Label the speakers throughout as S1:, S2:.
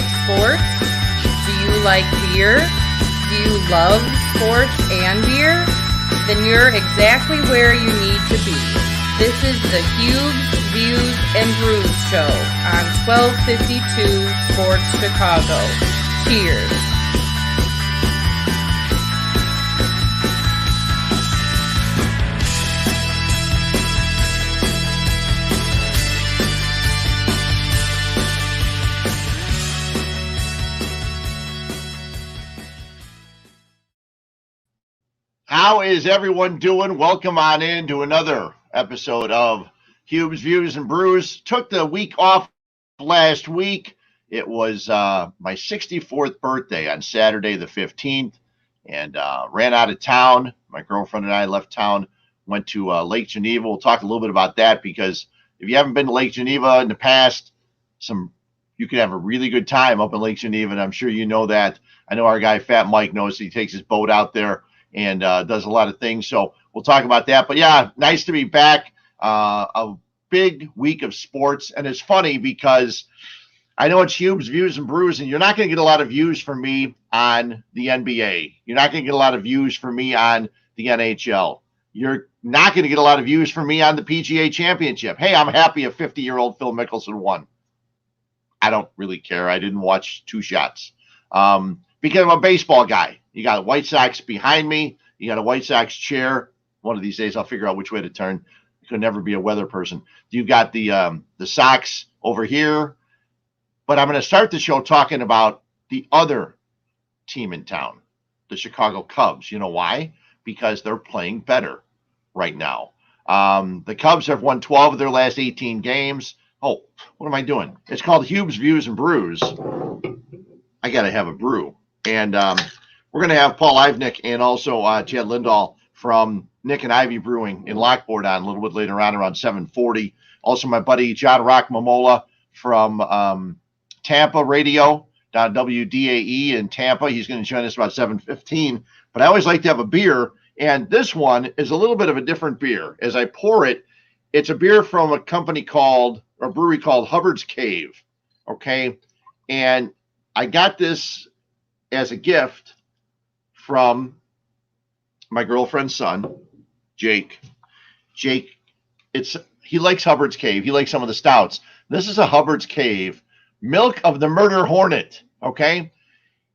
S1: like sports? Do you like beer? Do you love sports and beer? Then you're exactly where you need to be. This is the Huebs Views Brews show on 1252 Sports Chicago. Cheers.
S2: How is everyone doing? Welcome on in to another episode of Huebs Views and Brews. Took the week off last week. It was my 64th birthday on Saturday the 15th, and ran out of town. My girlfriend and I left town, went to Lake Geneva. We'll talk a little bit about that because if you haven't been to Lake Geneva in the past, you can have a really good time up in Lake Geneva, and I'm sure you know that. I know our guy Fat Mike knows he takes his boat out there and does a lot of things. So we'll talk about that. But yeah, nice to be back. A big week of sports. And it's funny because I know it's Huebs Views and Brews, and you're not going to get a lot of views from me on the NBA. You're not going to get a lot of views from me on the NHL. You're not going to get a lot of views from me on the PGA Championship. Hey, I'm happy a 50-year-old Phil Mickelson won. I don't really care. I didn't watch two shots. Because I'm a baseball guy. You got White Sox behind me. You got a White Sox chair. One of these days, I'll figure out which way to turn. I could never be a weather person. You got the Sox over here. But I'm going to start the show talking about the other team in town, the Chicago Cubs. You know why? Because they're playing better right now. The Cubs have won 12 of their last 18 games. Oh, what am I doing? It's called Huebs Views and Brews. I got to have a brew. And we're going to have Paul Ivnik and also Chad Lindahl from Nik Ivy Brewing in Lockport on a little bit later on around 7:40. Also, my buddy John Mamola from Tampa Radio down WDAE in Tampa. He's going to join us about 7:15. But I always like to have a beer, and this one is a little bit of a different beer. As I pour it, it's a beer from a brewery called Huebs Cave. Okay, and I got this as a gift from my girlfriend's son, Jake. He likes Huebs Cave. He likes some of the stouts. This is a Huebs Cave Milk of the Murder Hornet, okay?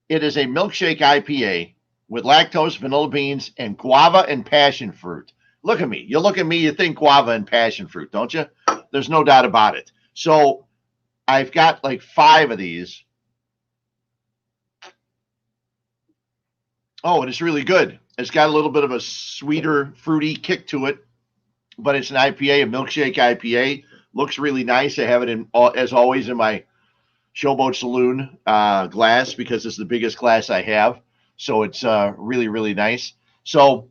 S2: It is a milkshake IPA with lactose, vanilla beans, and guava and passion fruit. Look at me. You look at me, you think guava and passion fruit, don't you? There's no doubt about it. So I've got like 5 of these. Oh, and it's really good. It's got a little bit of a sweeter, fruity kick to it, but it's an IPA, a milkshake IPA. Looks really nice. I have it as always, in my Showboat Saloon glass because it's the biggest glass I have. So it's really, really nice. So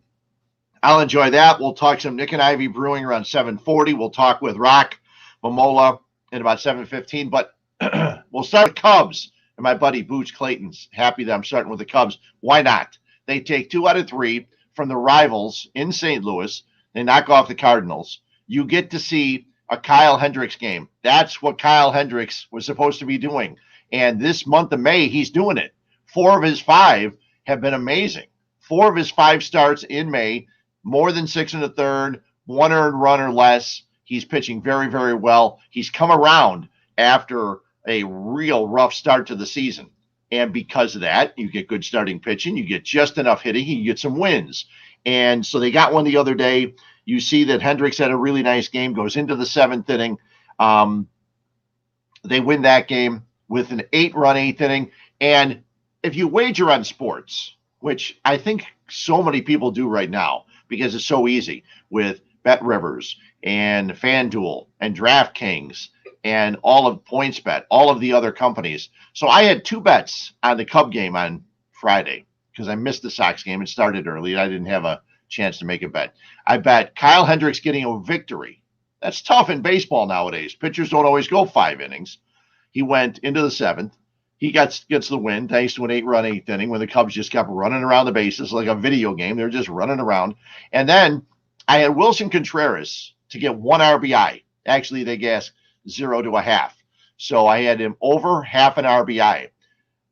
S2: I'll enjoy that. We'll talk some Nik Ivy Brewing around 7:40. We'll talk with Rock Mamola in about 7:15. But we'll start with Cubs. And my buddy Booch Clayton's happy that I'm starting with the Cubs. Why not? They take 2 out of 3 from the rivals in St. Louis. They knock off the Cardinals. You get to see a Kyle Hendricks game. That's what Kyle Hendricks was supposed to be doing. And this month of May, he's doing it. 4 of his 5 have been amazing. 4 of his 5 starts in May, more than 6 1/3, 1 earned run or less. He's pitching very, very well. He's come around after a real rough start to the season. And because of that, you get good starting pitching, you get just enough hitting, you get some wins. And so they got one the other day. You see that Hendricks had a really nice game, goes into the 7th inning. They win that game with an 8-run 8th inning. And if you wager on sports, which I think so many people do right now because it's so easy with BetRivers and FanDuel and DraftKings and all of PointsBet, all of the other companies. So I had 2 bets on the Cub game on Friday because I missed the Sox game. It started early, and I didn't have a chance to make a bet. I bet Kyle Hendricks getting a victory. That's tough in baseball nowadays. Pitchers don't always go 5 innings. He went into the 7th. He gets the win thanks to an 8-run 8th inning when the Cubs just kept running around the bases like a video game. They're just running around. And then I had Wilson Contreras to get 1 RBI. Actually, they gassed 0 to a half. So I had him over half an RBI.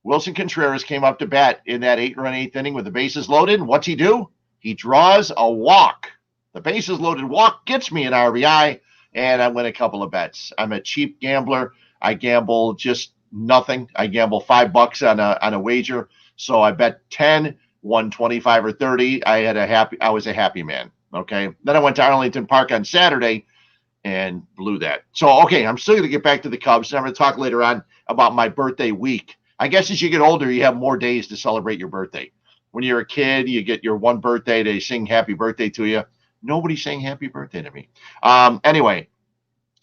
S2: Wilson Contreras came up to bat in that 8-run eighth inning with the bases loaded. What's he do? He draws a walk. The bases loaded walk gets me an RBI, and I win a couple of bets. I'm a cheap gambler. I gamble just nothing. I gamble $5 on a wager. So I bet 10, won 25 or 30. I was a happy man. Okay. Then I went to Arlington Park on Saturday and blew that. So, okay, I'm still going to get back to the Cubs, and I'm going to talk later on about my birthday week. I guess as you get older, you have more days to celebrate your birthday. When you're a kid, you get your one birthday, they sing happy birthday to you. Nobody's saying happy birthday to me. Anyway,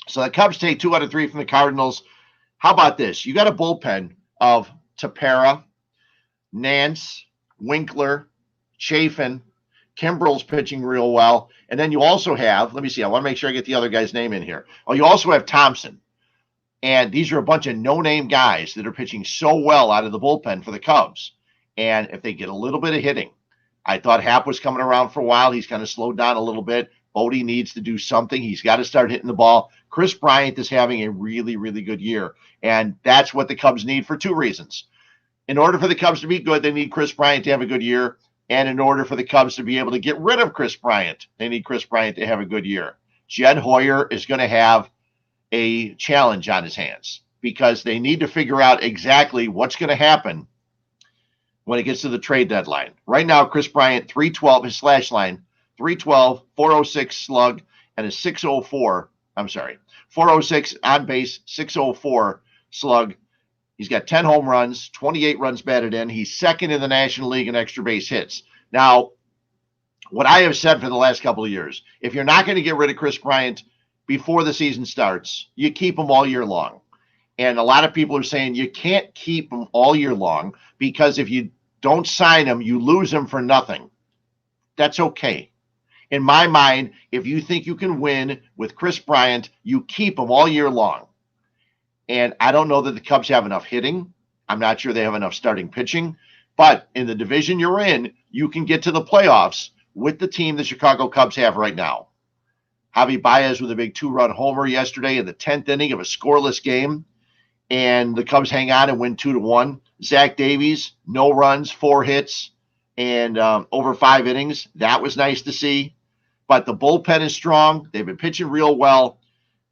S2: so the Cubs take 2 out of 3 from the Cardinals. How about this? You got a bullpen of Tepera, Nance, Winkler, Chafin. Kimbrel's pitching real well. And then you also have, let me see, I want to make sure I get the other guy's name in here. Oh, you also have Thompson. And these are a bunch of no-name guys that are pitching so well out of the bullpen for the Cubs. And if they get a little bit of hitting, I thought Happ was coming around for a while. He's kind of slowed down a little bit. Bodie needs to do something. He's got to start hitting the ball. Chris Bryant is having a really, really good year. And that's what the Cubs need for 2 reasons. In order for the Cubs to be good, they need Chris Bryant to have a good year. And in order for the Cubs to be able to get rid of Chris Bryant, they need Chris Bryant to have a good year. Jed Hoyer is going to have a challenge on his hands because they need to figure out exactly what's going to happen when it gets to the trade deadline. Right now, Chris Bryant, 312, his slash line, 312, 406 slug, and a 406 on base, 604 slug. He's got 10 home runs, 28 runs batted in. He's second in the National League in extra base hits. Now, what I have said for the last couple of years, if you're not going to get rid of Chris Bryant before the season starts, you keep him all year long. And a lot of people are saying you can't keep him all year long because if you don't sign him, you lose him for nothing. That's okay. In my mind, if you think you can win with Chris Bryant, you keep him all year long. And I don't know that the Cubs have enough hitting. I'm not sure they have enough starting pitching. But in the division you're in, you can get to the playoffs with the team the Chicago Cubs have right now. Javi Baez with a big 2-run homer yesterday in the 10th inning of a scoreless game. And the Cubs hang on and win 2-1. Zach Davies, no runs, 4 hits, and over 5 innings. That was nice to see. But the bullpen is strong. They've been pitching real well.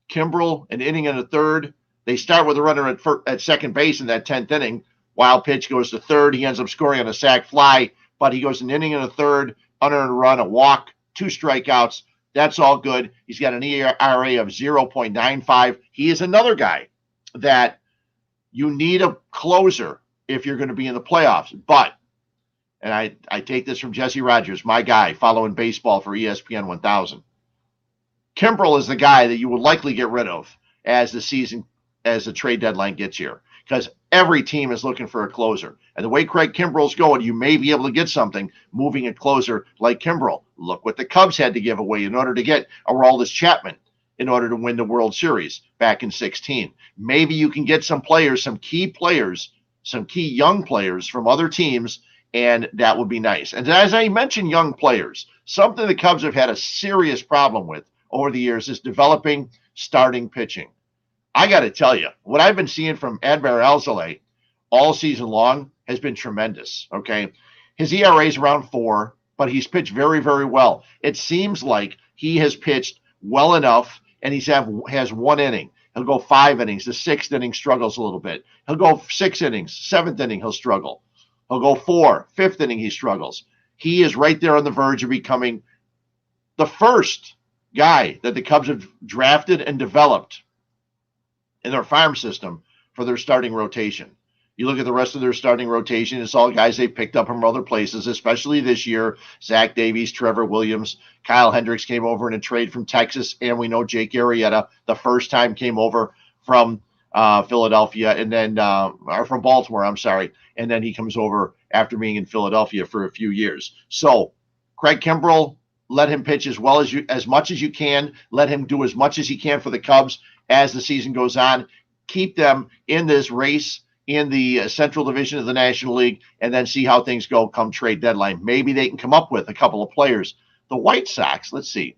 S2: Kimbrel, an inning and a third. They start with a runner at second base in that 10th inning. Wild pitch goes to third. He ends up scoring on a sac fly, but he goes an inning and a third, unearned run, a walk, 2 strikeouts. That's all good. He's got an ERA of 0.95. He is another guy that you need a closer if you're going to be in the playoffs. But, and I take this from Jesse Rogers, my guy, following baseball for ESPN 1000. Kimbrel is the guy that you would likely get rid of as the trade deadline gets here, because every team is looking for a closer. And the way Craig Kimbrel's going, you may be able to get something moving a closer like Kimbrel. Look what the Cubs had to give away in order to get Aroldis Chapman in order to win the World Series back in 2016. Maybe you can get some players, some key young players from other teams, and that would be nice. And as I mentioned, young players, something the Cubs have had a serious problem with over the years is developing starting pitching. I got to tell you, what I've been seeing from Adbert Alzolay all season long has been tremendous, okay? His ERA is around 4, but he's pitched very, very well. It seems like he has pitched well enough, and has 1 inning. He'll go 5 innings. The 6th inning struggles a little bit. He'll go 6 innings. 7th inning, he'll struggle. He'll go 4. 5th inning, he struggles. He is right there on the verge of becoming the first guy that the Cubs have drafted and developed in their farm system for their starting rotation. You look at the rest of their starting rotation, it's all guys they picked up from other places, especially this year. Zach Davies, Trevor Williams, Kyle Hendricks came over in a trade from Texas, and we know Jake Arrieta the first time came over from Philadelphia, and then or from Baltimore, I'm sorry, and then he comes over after being in Philadelphia for a few years. So Craig Kimbrel, let him pitch as much as you can. Let him do as much as he can for the Cubs as the season goes on. Keep them in this race in the Central Division of the National League, and then see how things go come trade deadline. Maybe they can come up with a couple of players. The White Sox, let's see.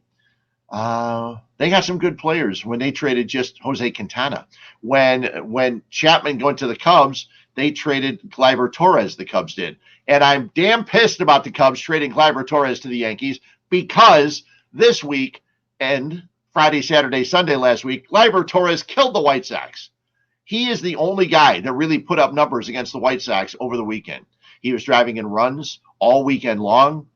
S2: They got some good players when they traded just Jose Quintana. When Chapman went to the Cubs, they traded Gleyber Torres, the Cubs did. And I'm damn pissed about the Cubs trading Gleyber Torres to the Yankees because this week and Friday, Saturday, Sunday last week, Gleyber Torres killed the White Sox. He is the only guy that really put up numbers against the White Sox over the weekend. He was driving in runs all weekend long.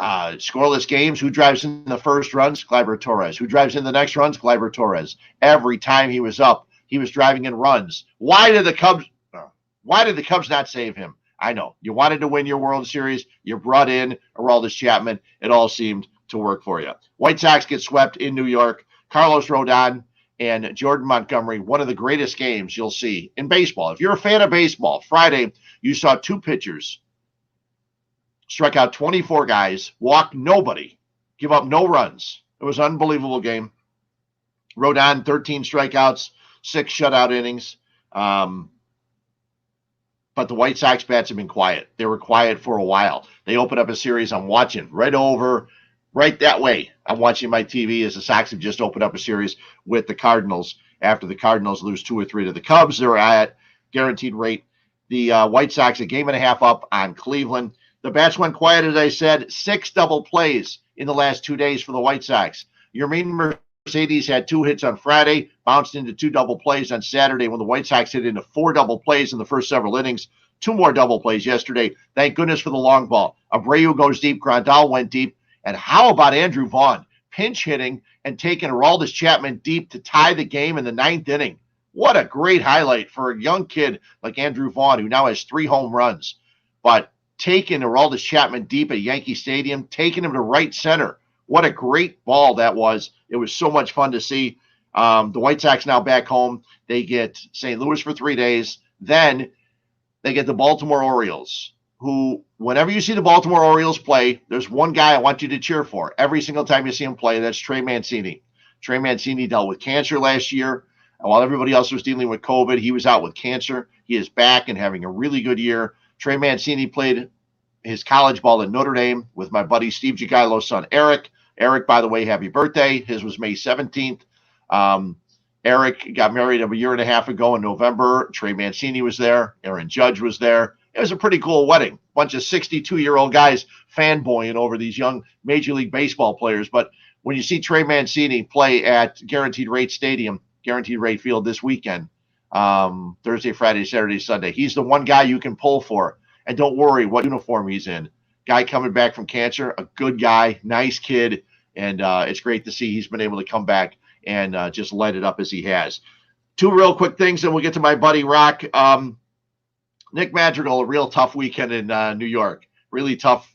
S2: Scoreless games. Who drives in the first runs? Gleyber Torres. Who drives in the next runs? Gleyber Torres. Every time he was up, he was driving in runs. Why did the Cubs not save him? I know. You wanted to win your World Series. You brought in Aroldis Chapman. It all seemed to work for you. White Sox get swept in New York. Carlos Rodon and Jordan Montgomery, one of the greatest games you'll see in baseball. If you're a fan of baseball, Friday, you saw two pitchers struck out 24 guys, walk nobody, give up no runs. It was an unbelievable game. Rodon, 13 strikeouts, 6 shutout innings. But the White Sox bats have been quiet. They were quiet for a while. They opened up a series I'm watching right that way. I'm watching my TV as the Sox have just opened up a series with the Cardinals. After the Cardinals lose 2 or 3 to the Cubs, they're at guaranteed rate. The White Sox a game and a half up on Cleveland. The bats went quiet, as I said. 6 double plays in the last 2 days for the White Sox. Yermin Mercedes had 2 hits on Friday, bounced into 2 double plays on Saturday when the White Sox hit into 4 double plays in the first several innings. 2 more double plays yesterday. Thank goodness for the long ball. Abreu goes deep. Grandal went deep. And how about Andrew Vaughn pinch hitting and taking Aroldis Chapman deep to tie the game in the 9th inning? What a great highlight for a young kid like Andrew Vaughn, who now has 3 home runs. But taking Aroldis Chapman deep at Yankee Stadium, taking him to right center. What a great ball that was. It was so much fun to see. The White Sox now back home. They get St. Louis for 3 days. Then they get the Baltimore Orioles, who, whenever you see the Baltimore Orioles play, there's one guy I want you to cheer for every single time you see him play. That's Trey Mancini. Trey Mancini dealt with cancer last year. And while everybody else was dealing with COVID, he was out with cancer. He is back and having a really good year. Trey Mancini played his college ball at Notre Dame with my buddy Steve Gigailo's son, Eric. Eric, by the way, happy birthday. His was May 17th. Eric got married a year and a half ago in November. Trey Mancini was there. Aaron Judge was there. It was a pretty cool wedding. Bunch of 62-year-old guys fanboying over these young Major League Baseball players. But when you see Trey Mancini play at Guaranteed Rate Stadium, Guaranteed Rate Field this weekend, Thursday, Friday, Saturday, Sunday, he's the one guy you can pull for. And don't worry what uniform he's in. Guy coming back from cancer, a good guy, nice kid. And it's great to see he's been able to come back and just light it up as he has. 2 real quick things, and we'll get to my buddy Rock. Nick Madrigal, a real tough weekend in New York. Really tough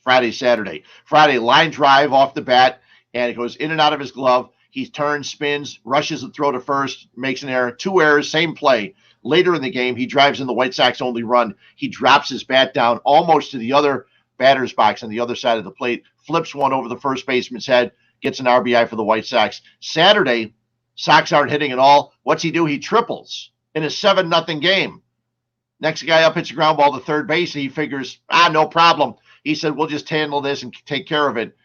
S2: Friday, Saturday. Friday, line drive off the bat, and it goes in and out of his glove. He turns, spins, rushes the throw to first, makes an error. 2 errors, same play. Later in the game, he drives in the White Sox only run. He drops his bat down almost to the other batter's box on the other side of the plate, flips one over the first baseman's head, gets an RBI for the White Sox. Saturday, Sox aren't hitting at all. What's he do? He triples in a 7-0 game. Next guy up hits a ground ball to third base. He figures, no problem. He said, we'll just handle this and take care of it.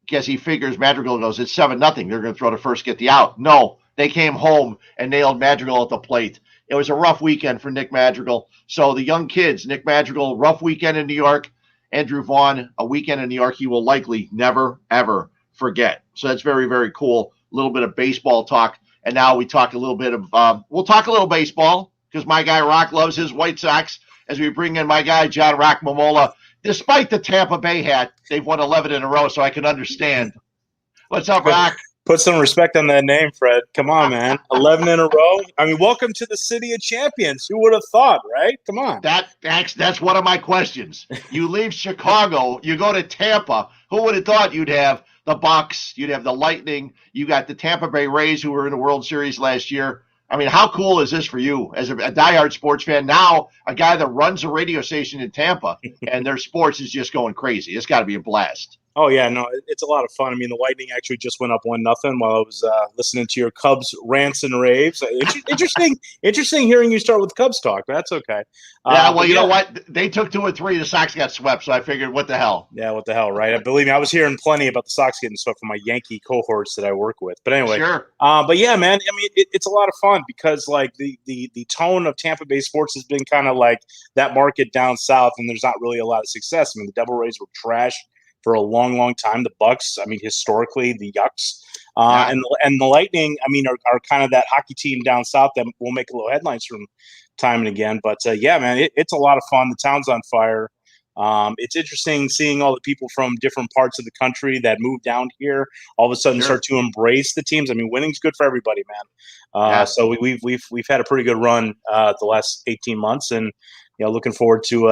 S2: Guess he figures Madrigal goes, it's 7-0. They're going to throw to first, get the out. No, they came home and nailed Madrigal at the plate. It was a rough weekend for Nick Madrigal. So the young kids, Nick Madrigal, rough weekend in New York. Andrew Vaughn, a weekend in New York he will likely never, ever forget. So that's very, very cool. A little bit of baseball talk. And now we talk a little bit of, we'll talk a little baseball because my guy Rock loves his White Sox as we bring in my guy John Rock Mamola. Despite the Tampa Bay hat, they've won 11 in a row, so I can understand. What's up, Rock?
S3: Put some respect on that name, Fred. Come on, man. 11 in a row. I mean, welcome to the City of Champions. Who would have thought, right? Come on.
S2: That's one of my questions. You leave Chicago, you go to Tampa. Who would have thought you'd have the Bucks, you'd have the Lightning, you got the Tampa Bay Rays who were in the World Series last year. I mean, how cool is this for you as a diehard sports fan? Now, a guy that runs a radio station in Tampa and their sports is just going crazy. It's got to be a blast.
S3: Oh yeah, no, it's a lot of fun. I mean, the Lightning actually just went up 1-0 while I was listening to your Cubs rants and raves. Interesting hearing you start with Cubs talk. That's okay.
S2: Yeah, well,
S3: But
S2: you know
S3: yeah,
S2: what? They took 2 or 3. The Sox got swept, so I figured, what the hell?
S3: yeah, what the hell, right? Believe me, I was hearing plenty about the Sox getting swept from my Yankee cohorts that I work with. But anyway,
S2: Sure.
S3: but yeah, man, I mean, it's a lot of fun because like the tone of Tampa Bay sports has been kind of like that market down south, and there's not really a lot of success. I mean, the Devil Rays were trash for a long, long time. The Bucks, I mean, historically, the Yucks.
S2: Yeah.
S3: And the Lightning, I mean, are kind of that hockey team down south that will make little headlines from time and again. But yeah, man, it's a lot of fun. The town's on fire. It's interesting seeing all the people from different parts of the country that move down here all of a sudden
S2: Sure.
S3: start to embrace the teams. I mean, winning's good for everybody, man.
S2: Yeah.
S3: So we've had a pretty good run the last 18 months, and looking forward to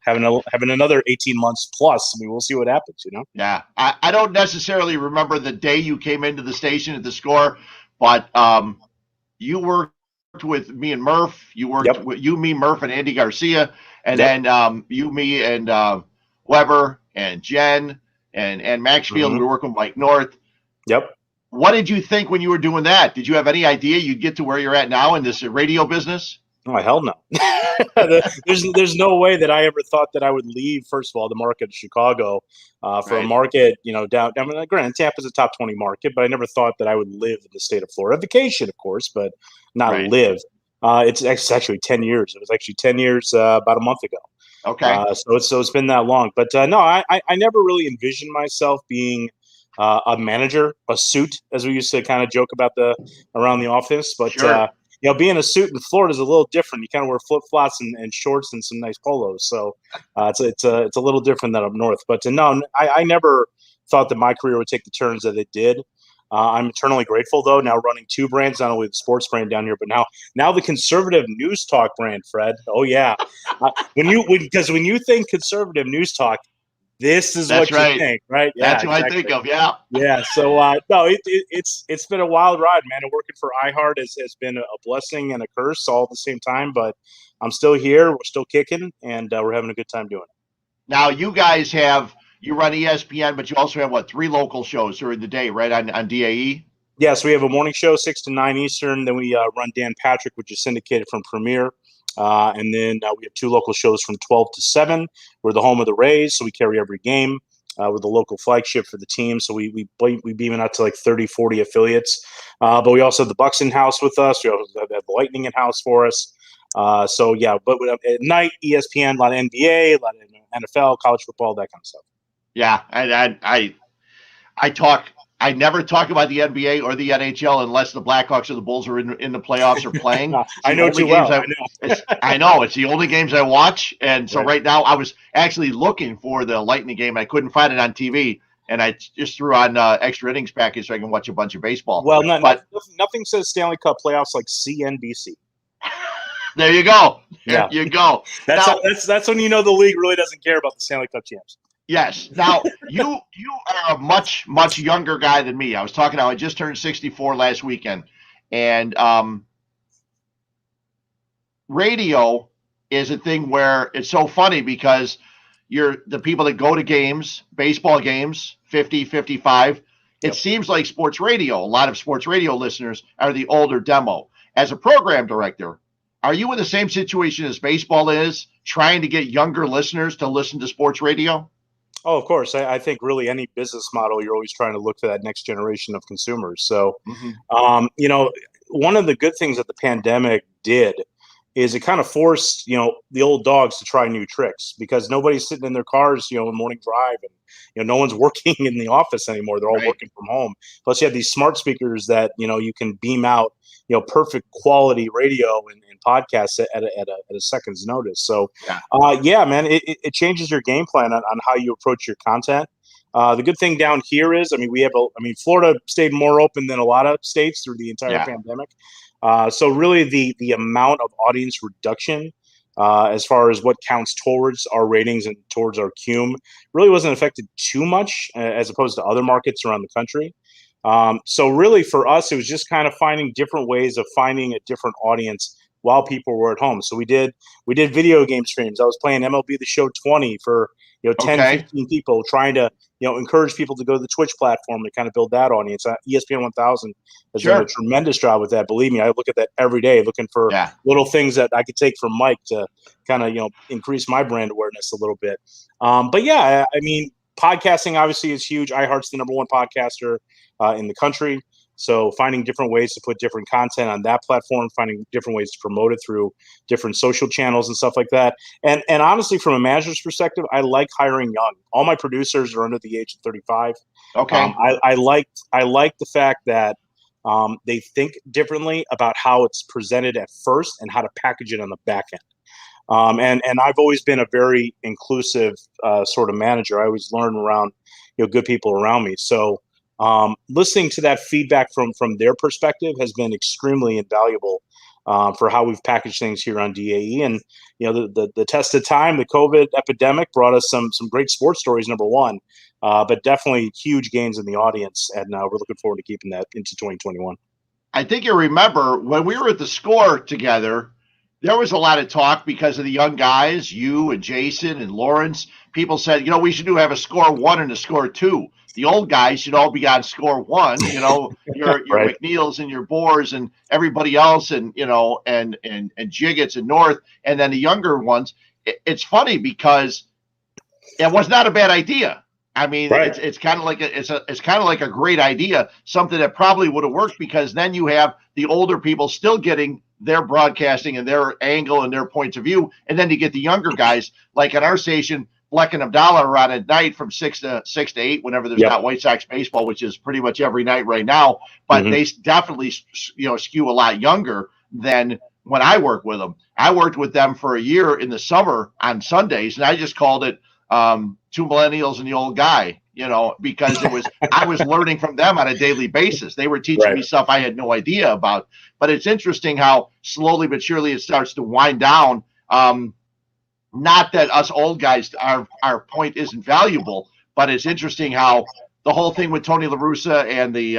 S3: having another 18 months plus. I mean, we'll see what happens.
S2: Yeah. I don't necessarily remember the day you came into the station at the Score, but you worked with me and Murph. You worked
S3: Yep.
S2: with me, Murph, and Andy Garcia, and
S3: Yep.
S2: then you, me, and Weber and Jen and Maxfield.
S3: Mhm.
S2: We were working with Mike North.
S3: Yep.
S2: What did you think when you were doing that? Did you have any idea you'd get to where you're at now in this radio business?
S3: Oh, hell no. There's no way that I ever thought that I would leave, first of all, the market of Chicago for a
S2: Right.
S3: market, down. I mean, granted, Tampa's a top 20 market, but I never thought that I would live in the state of Florida. Vacation, of course, but not
S2: Right.
S3: live. It's actually 10 years. It was actually 10 years about a month ago.
S2: Okay.
S3: So it's been that long. But no, I never really envisioned myself being a manager, a suit, as we used to kind of joke about around the office. But
S2: Sure.
S3: being a suit in Florida is a little different. You kind of wear flip flops and shorts and some nice polos. So it's a little different than up north. But no, I never thought that my career would take the turns that it did. I'm eternally grateful, though, now running two brands, not only the sports brand down here, but now the conservative news talk brand, Fred. Oh yeah, because when you think conservative news talk, this is
S2: That's
S3: what you
S2: right.
S3: think, right? Yeah,
S2: That's what
S3: exactly.
S2: I think of. Yeah.
S3: Yeah. So no, it's been a wild ride, man. And working for iHeart has been a blessing and a curse all at the same time. But I'm still here. We're still kicking, and we're having a good time doing it.
S2: Now you guys you run ESPN, but you also have 3 local shows during the day, right? On DAE.
S3: Yeah, so we have a morning show 6 to 9 Eastern. Then we run Dan Patrick, which is syndicated from Premiere. And then we have 2 local shows from 12 to 7. We're the home of the Rays, so we carry every game. We're the local flagship for the team, so we beam it out to like 30, 40 affiliates. But we also have the Bucks in-house with us. We also have the Lightning in-house for us. So, yeah, but at night, ESPN, a lot of NBA, a lot of NFL, college football, that kind of stuff.
S2: Yeah, I never talk about the NBA or the NHL unless the Blackhawks or the Bulls are in the playoffs or playing.
S3: I know too well.
S2: I know. It's the only games I watch. And so right now I was actually looking for the Lightning game. I couldn't find it on TV. And I just threw on extra innings package so I can watch a bunch of baseball.
S3: Well, nothing says Stanley Cup playoffs like CNBC.
S2: There you go.
S3: There
S2: you go.
S3: That's when you know the league really doesn't care about the Stanley Cup champs.
S2: Yes. Now you are a much younger guy than me. I just turned 64 last weekend, and radio is a thing where it's so funny because you're the people that go to games, baseball games, 50, 55. It seems like sports radio. A lot of sports radio listeners are the older demo. As a program director, are you in the same situation as baseball is, trying to get younger listeners to listen to sports radio?
S3: Oh, of course. I think really any business model, you're always trying to look to that next generation of consumers. So, one of the good things that the pandemic did is it kind of forced, the old dogs to try new tricks because nobody's sitting in their cars, in morning drive and, no one's working in the office anymore. They're all working from home. Plus you have these smart speakers that, you can beam out, perfect quality radio and podcasts at a second's notice. So, man, it changes your game plan on how you approach your content. The good thing down here is, Florida stayed more open than a lot of states through the entire pandemic. So really the amount of audience reduction as far as what counts towards our ratings and towards our cume really wasn't affected too much as opposed to other markets around the country. So really for us, it was just kind of finding different ways of finding a different audience while people were at home. So we did video game streams. I was playing MLB The Show 20 for 10,
S2: Okay.
S3: 15 people trying to, encourage people to go to the Twitch platform to kind of build that audience. ESPN 1000 has done a tremendous job with that. Believe me, I look at that every day, looking for little things that I could take from Mike to kind of, increase my brand awareness a little bit. But yeah, I mean, podcasting obviously is huge. iHeart's the number one podcaster in the country. So finding different ways to put different content on that platform, finding different ways to promote it through different social channels and stuff like that. And honestly, from a manager's perspective, I like hiring young. All my producers are under the age of 35.
S2: Okay.
S3: I like the fact that they think differently about how it's presented at first and how to package it on the back end. And I've always been a very inclusive sort of manager. I always learn around good people around me. So listening to that feedback from their perspective has been extremely invaluable for how we've packaged things here on DAE. And the test of time, the COVID epidemic brought us some great sports stories, number one, but definitely huge gains in the audience, and we're looking forward to keeping that into 2021.
S2: I think you remember when we were at the Score together, there was a lot of talk because of the young guys, you and Jason and Lawrence. People said, we should have a Score 1 and a Score 2. The old guys should all be on Score 1, your
S3: Right.
S2: McNeils and your Boers and everybody else, and and Jiggets and North, and then the younger ones. It's funny because it was not a bad idea. I mean,
S3: Right.
S2: it's kind of like it's kind of like a great idea, something that probably would have worked, because then you have the older people still getting their broadcasting and their angle and their points of view, and then you get the younger guys like at our station. Bleck and Abdallah are on at night from 6 to 8 whenever there's not White Sox baseball, which is pretty much every night right now. But they definitely skew a lot younger than when I work with them. I worked with them for a year in the summer on Sundays, and I just called it Two Millennials and the Old Guy, because I was learning from them on a daily basis. They were teaching me stuff I had no idea about. But it's interesting how slowly but surely it starts to wind down. Not that us old guys, our point isn't valuable, but it's interesting how the whole thing with Tony La Russa and the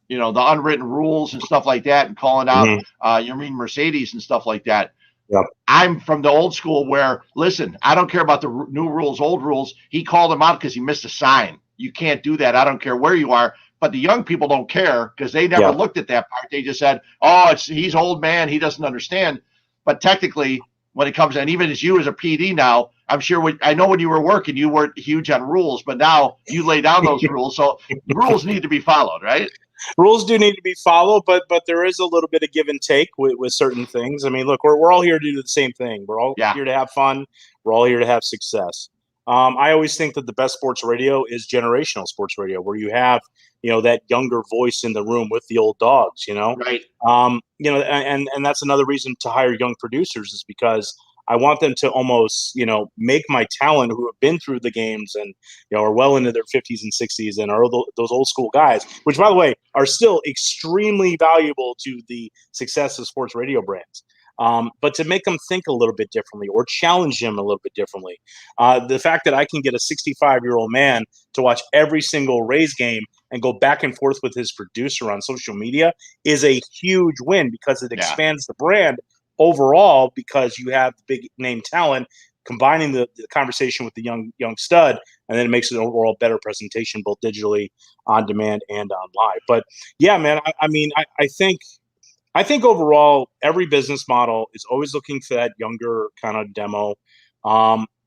S2: the unwritten rules and stuff like that, and calling out Yermin Mercedes and stuff like that.
S3: Yep.
S2: I'm from the old school where, listen, I don't care about the new rules, old rules. He called him out because he missed a sign. You can't do that. I don't care where you are. But the young people don't care because they never looked at that part. They just said, oh, he's old man. He doesn't understand. But technically, when it comes, and even as you as a PD now, I'm sure I know when you were working, you weren't huge on rules, but now you lay down those rules. So rules need to be followed, right?
S3: Rules do need to be followed, but there is a little bit of give and take with certain things. I mean, look, we're all here to do the same thing. We're all here to have fun. We're all here to have success. I always think that the best sports radio is generational sports radio, where you have that younger voice in the room with the old dogs.
S2: Right.
S3: And that's another reason to hire young producers, is because I want them to almost, make my talent who have been through the games and, are well into their 50s and 60s and are those old school guys, which, by the way, are still extremely valuable to the success of sports radio brands. But to make them think a little bit differently or challenge them a little bit differently. The fact that I can get a 65-year-old man to watch every single Rays game and go back and forth with his producer on social media is a huge win, because it expands the brand overall, because you have big name talent combining the conversation with the young stud, and then it makes it an overall better presentation, both digitally, on demand, and on live. But yeah, man, I think overall every business model is always looking for that younger kind of demo.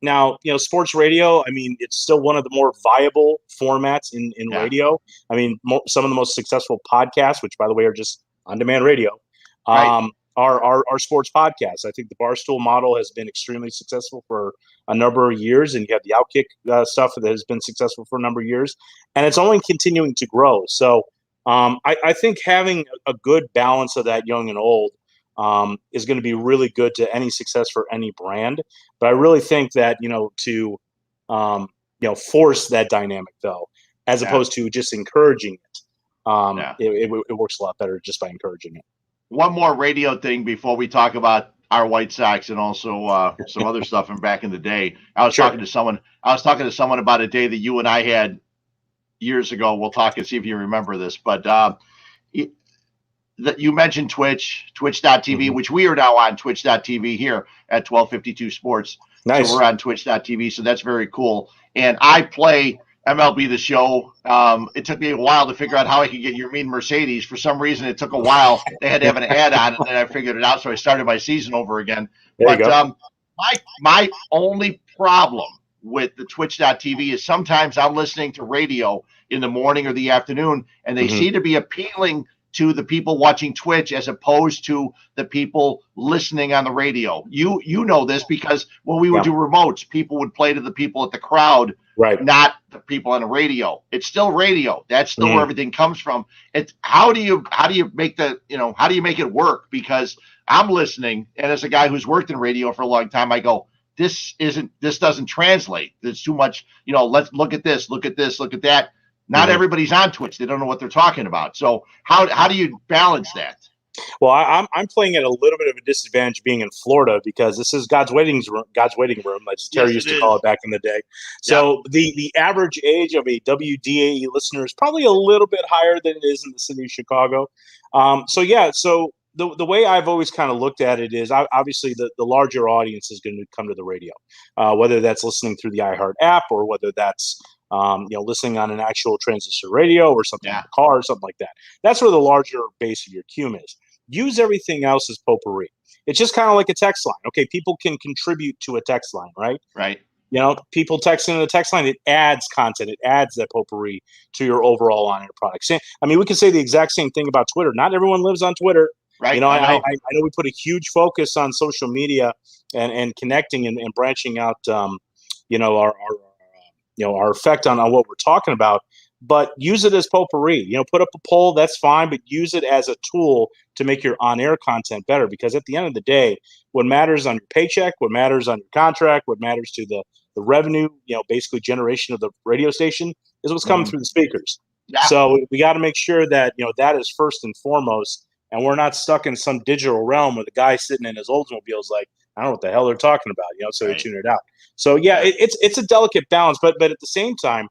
S3: Now, sports radio, it's still one of the more viable formats in radio. Some of the most successful podcasts, which, by the way, are just on-demand radio, are sports podcasts. I think the Barstool model has been extremely successful for a number of years, and you have the Outkick stuff that has been successful for a number of years, and it's only continuing to grow. So I think having a good balance of that young and old is going to be really good to any success for any brand. But I really think that, to force that dynamic, though, as opposed to just encouraging it, it works a lot better just by encouraging it.
S2: One more radio thing before we talk about our White Sox and also some other stuff from back in the day. I was talking to someone about a day that you and I had years ago. We'll talk and see if you remember this, but you mentioned twitch.tv, which we are now on twitch.tv here at 1252 Sports.
S3: Nice.
S2: So we're on twitch.tv. So that's very cool. And I play MLB The Show. It took me a while to figure out how I could get your mean Mercedes. For some reason, it took a while. They had to have an ad on it, and then I figured it out. So I started my season over again.
S3: There you go.
S2: My only problem with the twitch.tv is sometimes I'm listening to radio in the morning or the afternoon, and they seem to be appealing to the people watching Twitch as opposed to the people listening on the radio. You know this because when we would do remotes, people would play to the people at the crowd,
S3: right?
S2: Not the people on the radio. It's still radio. That's still where everything comes from. It's how do you make how do you make it work? Because I'm listening, and as a guy who's worked in radio for a long time, I go, this doesn't translate. There's too much, let's look at this, look at this, look at that. Not everybody's on Twitch. They don't know what they're talking about. So how do you balance that?
S3: Well, I'm playing at a little bit of a disadvantage being in Florida because this is God's waiting room, as Terry used to call it back in the day. So the average age of a WDAE listener is probably a little bit higher than it is in the city of Chicago. So the way I've always kind of looked at it is obviously the larger audience is going to come to the radio, whether that's listening through the iHeart app or whether that's listening on an actual transistor radio or something in the car or something like that. That's where the larger base of your cume is. Use everything else as potpourri. It's just kind of like a text line. Okay, people can contribute to a text line, right?
S2: Right.
S3: People texting in the text line, it adds content. It adds that potpourri to your overall on-air product. I mean, we can say the exact same thing about Twitter. Not everyone lives on Twitter.
S2: Right.
S3: I know we put a huge focus on social media and connecting and branching out, our effect on what we're talking about, but use it as potpourri. Put up a poll, that's fine, but use it as a tool to make your on-air content better. Because at the end of the day, what matters on your paycheck, what matters on your contract, what matters to the revenue, basically generation of the radio station is what's coming through the speakers. Yeah. So we got to make sure that, that is first and foremost, and we're not stuck in some digital realm where the guy sitting in his Oldsmobile is like, I don't know what the hell they're talking about, so they tune it out. So it's a delicate balance, but at the same time,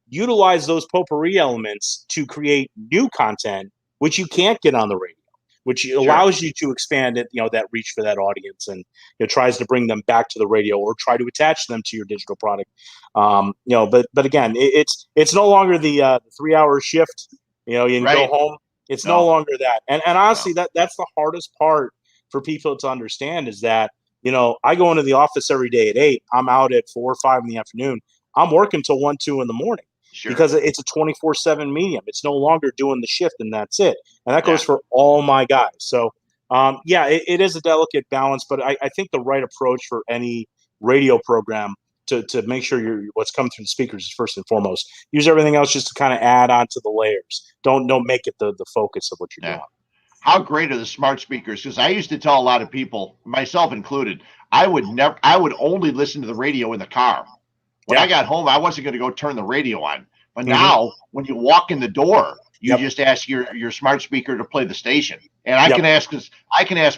S3: utilize those potpourri elements to create new content, which you can't get on the radio, which allows you to expand it, that reach for that audience, and tries to bring them back to the radio or try to attach them to your digital product. But again, it's no longer the 3-hour shift. You go home. It's no longer that. And honestly, that's the hardest part for people to understand is that. I go into the office every day at 8. I'm out at 4 or 5 in the afternoon. I'm working till 1, 2 in the morning because it's a 24/7 medium. It's no longer doing the shift and that's it. And that goes for all my guys. So, it is a delicate balance, but I think the right approach for any radio program to make sure what's coming through the speakers is first and foremost. Use everything else just to kind of add on to the layers. Don't make it the focus of what you're doing.
S2: How great are the smart speakers? Because I used to tell a lot of people, myself included, I would only listen to the radio in the car. When I got home, I wasn't going to go turn the radio on. But now, when you walk in the door, you just ask your smart speaker to play the station, and I can ask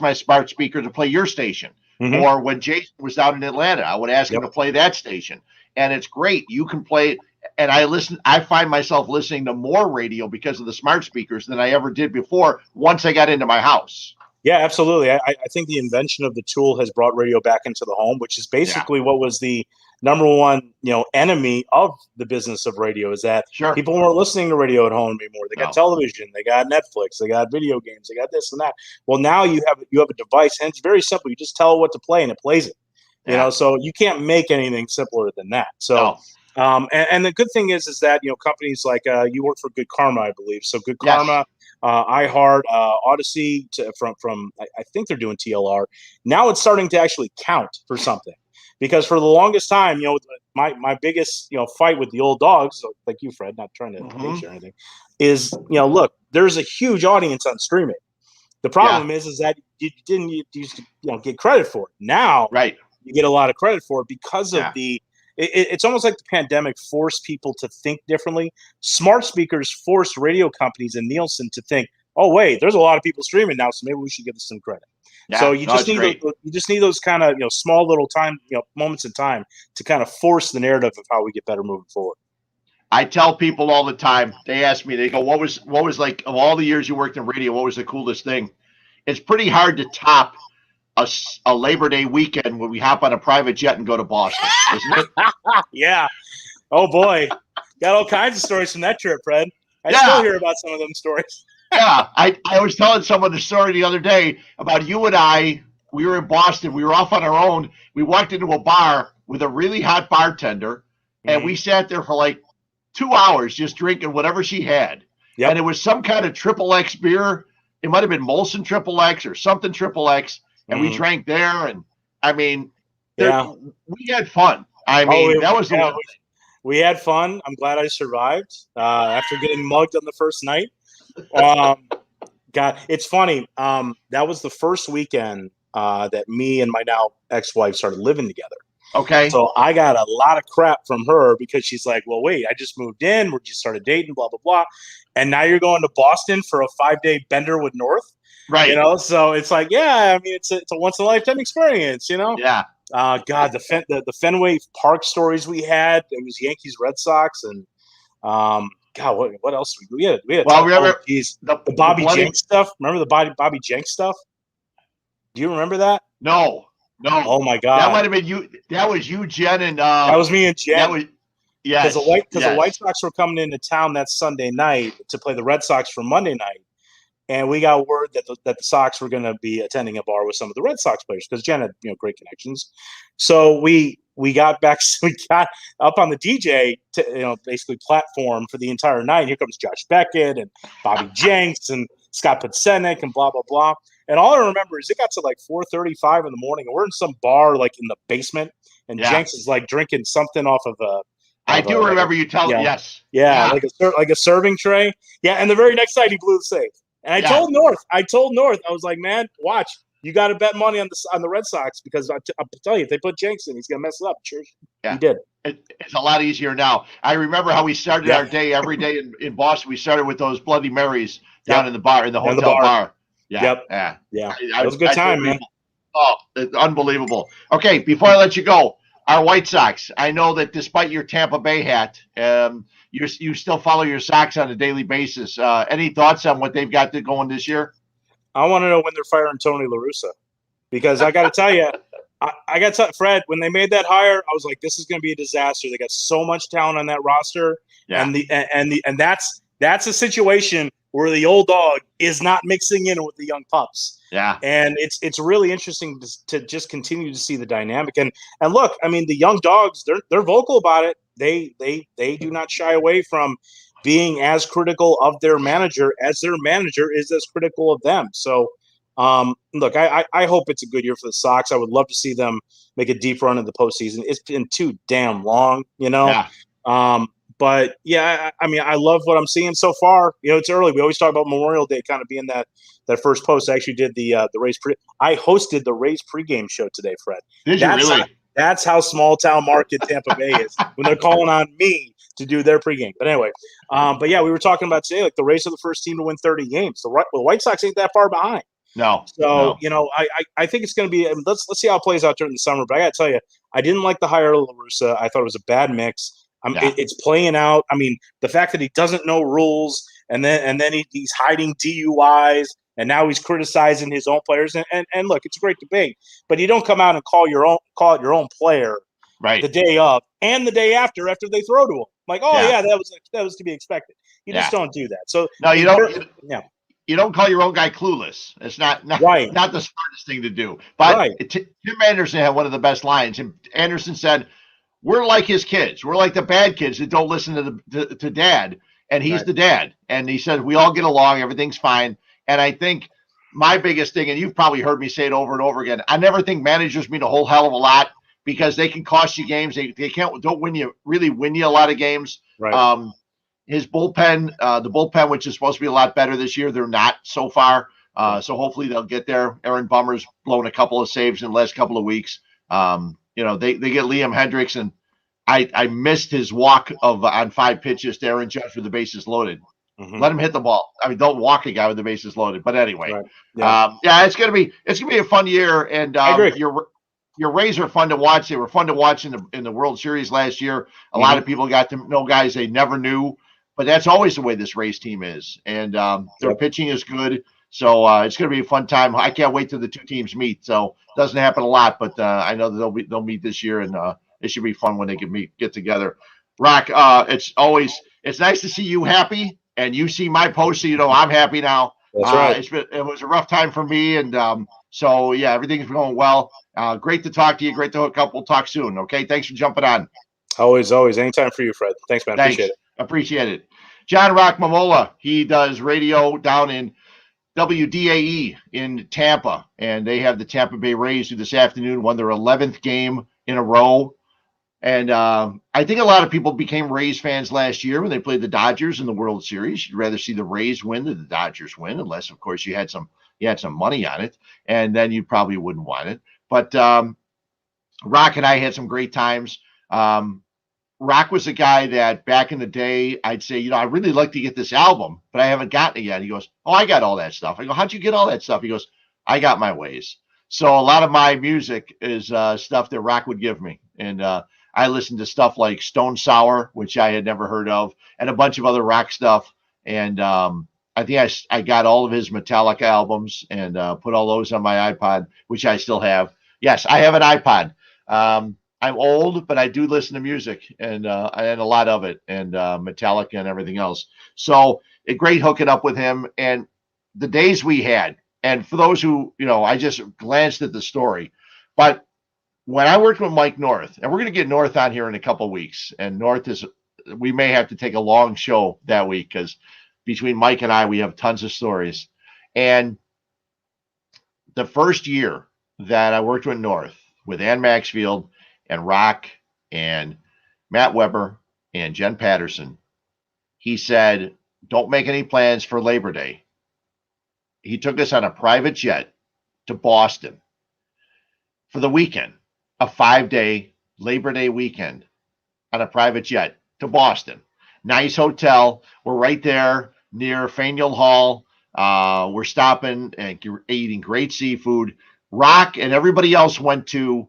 S2: my smart speaker to play your station. Or when Jason was out in Atlanta, I would ask him to play that station, and it's great. You can play. And I find myself listening to more radio because of the smart speakers than I ever did before once I got into my house.
S3: Yeah, absolutely. I think the invention of the tool has brought radio back into the home, which is basically what was the number one, enemy of the business of radio is that people weren't listening to radio at home anymore. They got television, they got Netflix, they got video games, they got this and that. Well, now you have a device, and it's very simple. You just tell it what to play and it plays it. So you can't make anything simpler than that. So and the good thing is that, companies like you work for Good Karma, I believe. So Good Karma, iHeart, Odyssey from I think they're doing TLR. Now it's starting to actually count for something. Because for the longest time, my biggest, fight with the old dogs, like you, Fred, not trying to hate you or anything, is, look, there's a huge audience on streaming. The problem is that you didn't used to get credit for it. Now you get a lot of credit for it because of it's almost like the pandemic forced people to think differently. Smart speakers forced radio companies and Nielsen to think, oh, wait, there's a lot of people streaming now, so maybe we should give this some credit. Yeah, so you just need those kind of small little time moments in time to kind of force the narrative of how we get better moving forward.
S2: I tell people all the time. They ask me. They go, "What was like of all the years you worked in radio? What was the coolest thing?" It's pretty hard to top a Labor Day weekend when we hop on a private jet and go to Boston, isn't it?
S3: Yeah. Oh boy, got all kinds of stories from that trip, Fred. I still hear about some of them stories.
S2: Yeah, I was telling someone the story the other day about you and I. We were in Boston. We were off on our own. We walked into a bar with a really hot bartender, and we sat there for like 2 hours just drinking whatever she had.
S3: Yep.
S2: And it was some kind of XXX beer. It might have been Molson XXX or something XXX. And we drank there. And I mean, we had fun. I mean, that was the one.
S3: We had fun. I'm glad I survived after getting mugged on the first night. God, it's funny. That was the first weekend that me and my now ex-wife started living together.
S2: Okay.
S3: So I got a lot of crap from her because she's like, well, wait, I just moved in. We just started dating, blah, blah, blah. And now you're going to Boston for a 5-day bender with North.
S2: Right.
S3: You know, so it's like, yeah, I mean, it's a once in a lifetime experience, you know?
S2: Yeah.
S3: God, the Fenway Park stories we had, it was Yankees, Red Sox, and God, what else? We had
S2: remember
S3: the Bobby Jenks stuff. Remember the Bobby Jenks stuff? Do you remember that?
S2: No.
S3: Oh my God,
S2: that might have been you. That was you, Jen, and
S3: that was me and Jen.
S2: That was
S3: because the White Sox were coming into town that Sunday night to play the Red Sox for Monday night, and we got word that the Sox were going to be attending a bar with some of the Red Sox players because Jen had great connections. So we got back. We got up on the DJ basically platform for the entire night. Here comes Josh Beckett and Bobby Jenks and Scott Podsednik and blah blah blah. And all I remember is it got to like 4:35 in the morning, and we're in some bar like in the basement, and Jenks is like drinking something off of a.
S2: I do remember you telling me. Yes.
S3: Yeah, like a serving tray. Yeah, and the very next night he blew the safe. And I told North, I was like, man, watch, you got to bet money on the Red Sox because I'll tell you, if they put Jenks in, he's gonna mess it up. Sure, he did.
S2: It's a lot easier now. I remember how we started our day every day in Boston. We started with those Bloody Marys down in the bar, in the hotel bar. Yeah.
S3: It was a good time, man.
S2: Oh, it's unbelievable. Okay, before I let you go, our White Sox. I know that despite your Tampa Bay hat, you still follow your Sox on a daily basis. Any thoughts on what they've got going this year?
S3: I want to know when they're firing Tony La Russa, because I got to tell you, Fred, when they made that hire, I was like, this is going to be a disaster. They got so much talent on that roster, and that's a situation where the old dog is not mixing in with the young pups.
S2: Yeah.
S3: And it's really interesting to just continue to see the dynamic. And look, I mean, the young dogs, they're vocal about it. They do not shy away from being as critical of their manager as their manager is as critical of them. So, look, I hope it's a good year for the Sox. I would love to see them make a deep run in the postseason. It's been too damn long, you know? Yeah. But yeah, I mean, I love what I'm seeing so far. You know, it's early. We always talk about Memorial Day kind of being that first post. I actually did the Rays I hosted the Rays pregame show today, Fred.
S2: Did you really?
S3: That's how small town market Tampa Bay is when they're calling on me to do their pregame. But anyway, but yeah, we were talking about today, like the Rays are the first team to win 30 games. The White Sox ain't that far behind.
S2: No.
S3: So, you know, I think it's going to be – let's see how it plays out during the summer. But I got to tell you, I didn't like the hire of La Russa. I thought it was a bad mix. It's playing out. I mean, the fact that he doesn't know rules and then he's hiding DUIs and now he's criticizing his own players. And look, it's a great debate, but you don't come out and call it your own player the day of and the day after they throw to him. Like, that was to be expected. You just don't do that. So
S2: no, you don't. You don't call your own guy clueless. It's not the smartest thing to do. But Tim Anderson had one of the best lines. And Anderson said, we're like his kids. We're like the bad kids that don't listen to dad. And he's the dad. And he said, we all get along. Everything's fine. And I think my biggest thing, and you've probably heard me say it over and over again, I never think managers mean a whole hell of a lot because they can cost you games. They don't win you a lot of games.
S3: Right.
S2: His bullpen, the bullpen, which is supposed to be a lot better this year, they're not so far. So hopefully they'll get there. Aaron Bummer's blown a couple of saves in the last couple of weeks. They get Liam Hendricks, and I missed his walk on 5 pitches to Aaron Judge with the bases loaded. Mm-hmm. Let him hit the ball. I mean, don't walk a guy with the bases loaded. But anyway, it's gonna be a fun year. And
S3: I agree.
S2: your Rays are fun to watch. They were fun to watch in the World Series last year. A lot of people got to know guys they never knew, but that's always the way this Rays team is. And their pitching is good. So it's going to be a fun time. I can't wait till the two teams meet. So it doesn't happen a lot, but I know that they'll meet this year, and it should be fun when they can get together. Rock, it's nice to see you happy, and you see my post, so you know I'm happy now.
S3: That's right.
S2: It was a rough time for me, and so yeah, everything's going well. Great to talk to you. Great to hook up. We'll talk soon. Okay. Thanks for jumping on.
S3: Always. Anytime for you, Fred. Thanks, man.
S2: Thanks. Appreciate it. John Mamola. He does radio down in WDAE in Tampa, and they have the Tampa Bay Rays who this afternoon won their 11th game in a row. And I think a lot of people became Rays fans last year when they played the Dodgers in the World Series. You'd rather see the Rays win than the Dodgers win, unless, of course, you had some money on it, and then you probably wouldn't want it. But Rock and I had some great times. Rock was a guy that back in the day, I'd say, I really like to get this album, but I haven't gotten it yet. He goes, oh, I got all that stuff. I go, how'd you get all that stuff? He goes, I got my ways. So a lot of my music is stuff that Rock would give me. And I listened to stuff like Stone Sour, which I had never heard of, and a bunch of other rock stuff. And I think I got all of his Metallica albums and put all those on my iPod, which I still have. Yes, I have an iPod. I'm old, but I do listen to music and a lot of it, and Metallica and everything else. So a great hooking up with him and the days we had. And for those who, I just glanced at the story, but when I worked with Mike North, and we're going to get North on here in a couple of weeks, and we may have to take a long show that week because between Mike and I, we have tons of stories. And the first year that I worked with North, with Ann Maxfield and Rock and Matt Weber and Jen Patterson, he said, don't make any plans for Labor Day. He took us on a private jet to Boston for the weekend, a 5-day Labor Day weekend on a private jet to Boston. Nice hotel. We're right there near Faneuil Hall. We're stopping and eating great seafood. Rock and everybody else went to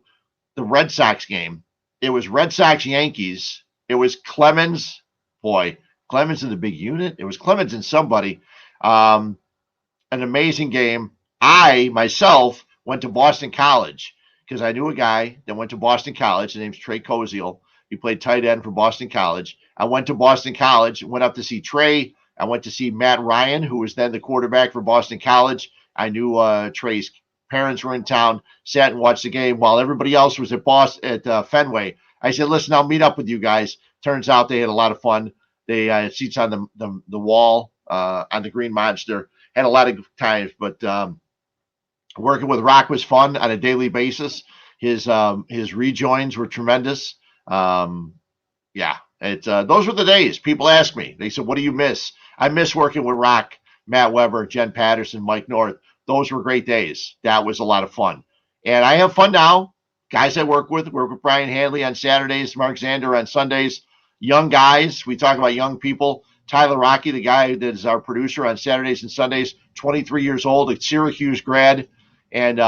S2: the Red Sox game. It was Red Sox Yankees. It was Clemens. Boy, Clemens in the big unit. It was Clemens and somebody. An amazing game. I, myself, went to Boston College because I knew a guy that went to Boston College. His name's Trey Koziel. He played tight end for Boston College. I went to Boston College, went up to see Trey. I went to see Matt Ryan, who was then the quarterback for Boston College. I knew Trey's parents were in town, sat and watched the game while everybody else was at Fenway. I said, listen, I'll meet up with you guys. Turns out they had a lot of fun. They had seats on the wall on the Green Monster. Had a lot of times, but working with Rock was fun on a daily basis. His rejoins were tremendous. Those were the days. People ask me. They said, what do you miss? I miss working with Rock, Matt Weber, Jen Patterson, Mike North. Those were great days. That was a lot of fun. And I have fun now. Guys I work with Brian Hanley on Saturdays, Mark Zander on Sundays. Young guys. We talk about young people. Tyler Rocky, the guy that is our producer on Saturdays and Sundays, 23 years old, a Syracuse grad. And,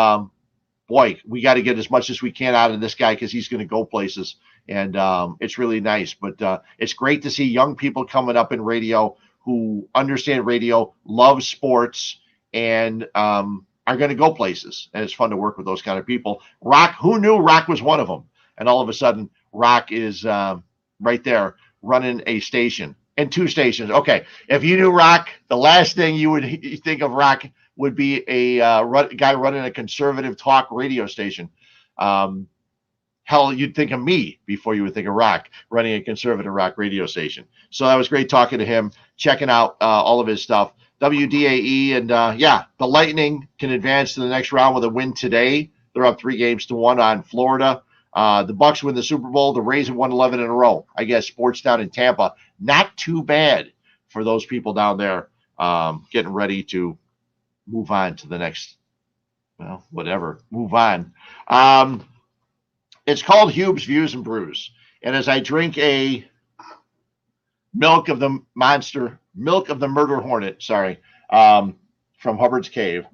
S2: boy, we got to get as much as we can out of this guy because he's going to go places. And it's really nice. But it's great to see young people coming up in radio who understand radio, love sports, and are going to go places. And it's fun to work with those kind of people. Rock, who knew Rock was one of them? And all of a sudden, Rock is right there running a station. And 2 stations. Okay, if you knew Rock, the last thing you would think of Rock would be a guy running a conservative talk radio station. Hell, you'd think of me before you would think of Rock running a conservative rock radio station. So that was great talking to him, checking out all of his stuff. WDAE, and the Lightning can advance to the next round with a win today. They're up 3-1 on Florida. The Bucks win the Super Bowl. The Rays have won 11 in a row. I guess sports down in Tampa, not too bad for those people down there getting ready to move on to the next, move on. It's called Huebs Views and Brews. And as I drink a milk of the murder hornet, from Hubbard's Cave,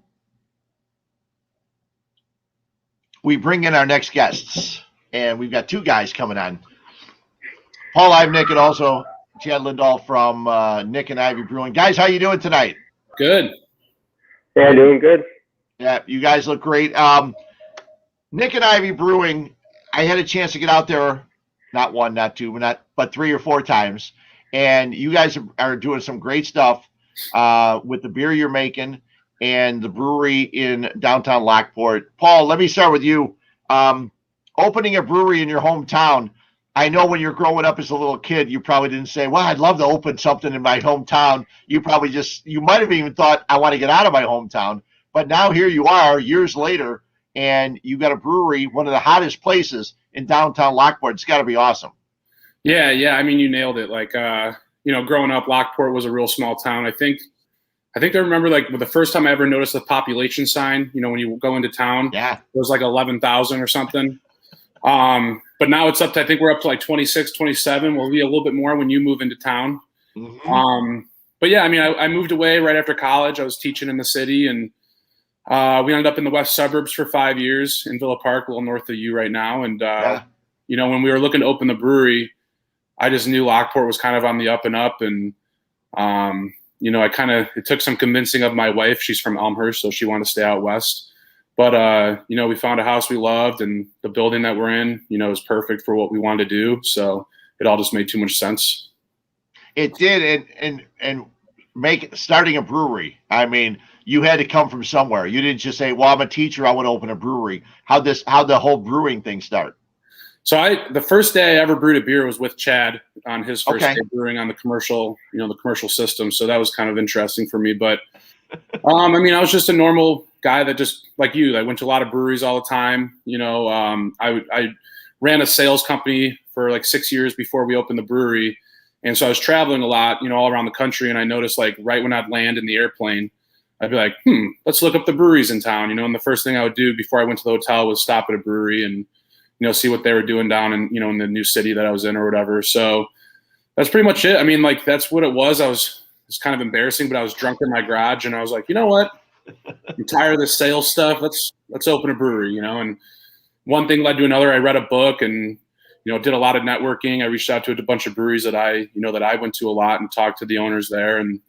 S2: we bring in our next guests, and we've got two guys coming on. Paul Ivnik and also Chad Lindahl from Nik Ivy Brewing. Guys, how you doing tonight?
S4: Good.
S5: Yeah, doing good.
S2: Yeah, you guys look great. Nik Ivy Brewing, I had a chance to get out there, not one, not two, but 3 or 4 times, and you guys are doing some great stuff with the beer you're making and the brewery in downtown Lockport. Paul, let me start with you. Opening a brewery in your hometown, I know when you're growing up as a little kid, you probably didn't say, well, I'd love to open something in my hometown. You might have even thought, I want to get out of my hometown. But now here you are years later, and you got a brewery, one of the hottest places in downtown Lockport. It's got to be awesome.
S4: Yeah. I mean, you nailed it. Like, growing up, Lockport was a real small town. I think I remember the first time I ever noticed the population sign, when you go into town,
S2: yeah,
S4: it was like 11,000 or something. But now it's I think we're up to like 26, 27. We'll be a little bit more when you move into town.
S2: Mm-hmm.
S4: But yeah, I mean, I moved away right after college. I was teaching in the city, and we ended up in the west suburbs for 5 years in Villa Park, a little north of you right now. And, when we were looking to open the brewery, I just knew Lockport was kind of on the up and up. And, it took some convincing of my wife. She's from Elmhurst, so she wanted to stay out west. But, we found a house we loved, and the building that we're in, is perfect for what we wanted to do. So it all just made too much sense.
S2: It did. And starting a brewery, I mean, you had to come from somewhere. You didn't just say, well, I'm a teacher, I want to open a brewery. How'd the whole brewing thing start?
S4: So the first day I ever brewed a beer was with Chad on his first day brewing on the commercial system. So that was kind of interesting for me. But I was just a normal guy that just like you. I went to a lot of breweries all the time. I ran a sales company for like 6 years before we opened the brewery. And so I was traveling a lot, all around the country. And I noticed right when I'd land in the airplane, I'd be like, let's look up the breweries in town, and the first thing I would do before I went to the hotel was stop at a brewery and, see what they were doing down in, in the new city that I was in or whatever. So that's pretty much it. I mean, that's what it was. It's kind of embarrassing, but I was drunk in my garage and I was like, you know what? I'm tired of this sales stuff. Let's open a brewery, and one thing led to another. I read a book and, did a lot of networking. I reached out to a bunch of breweries that I went to a lot and talked to the owners there, and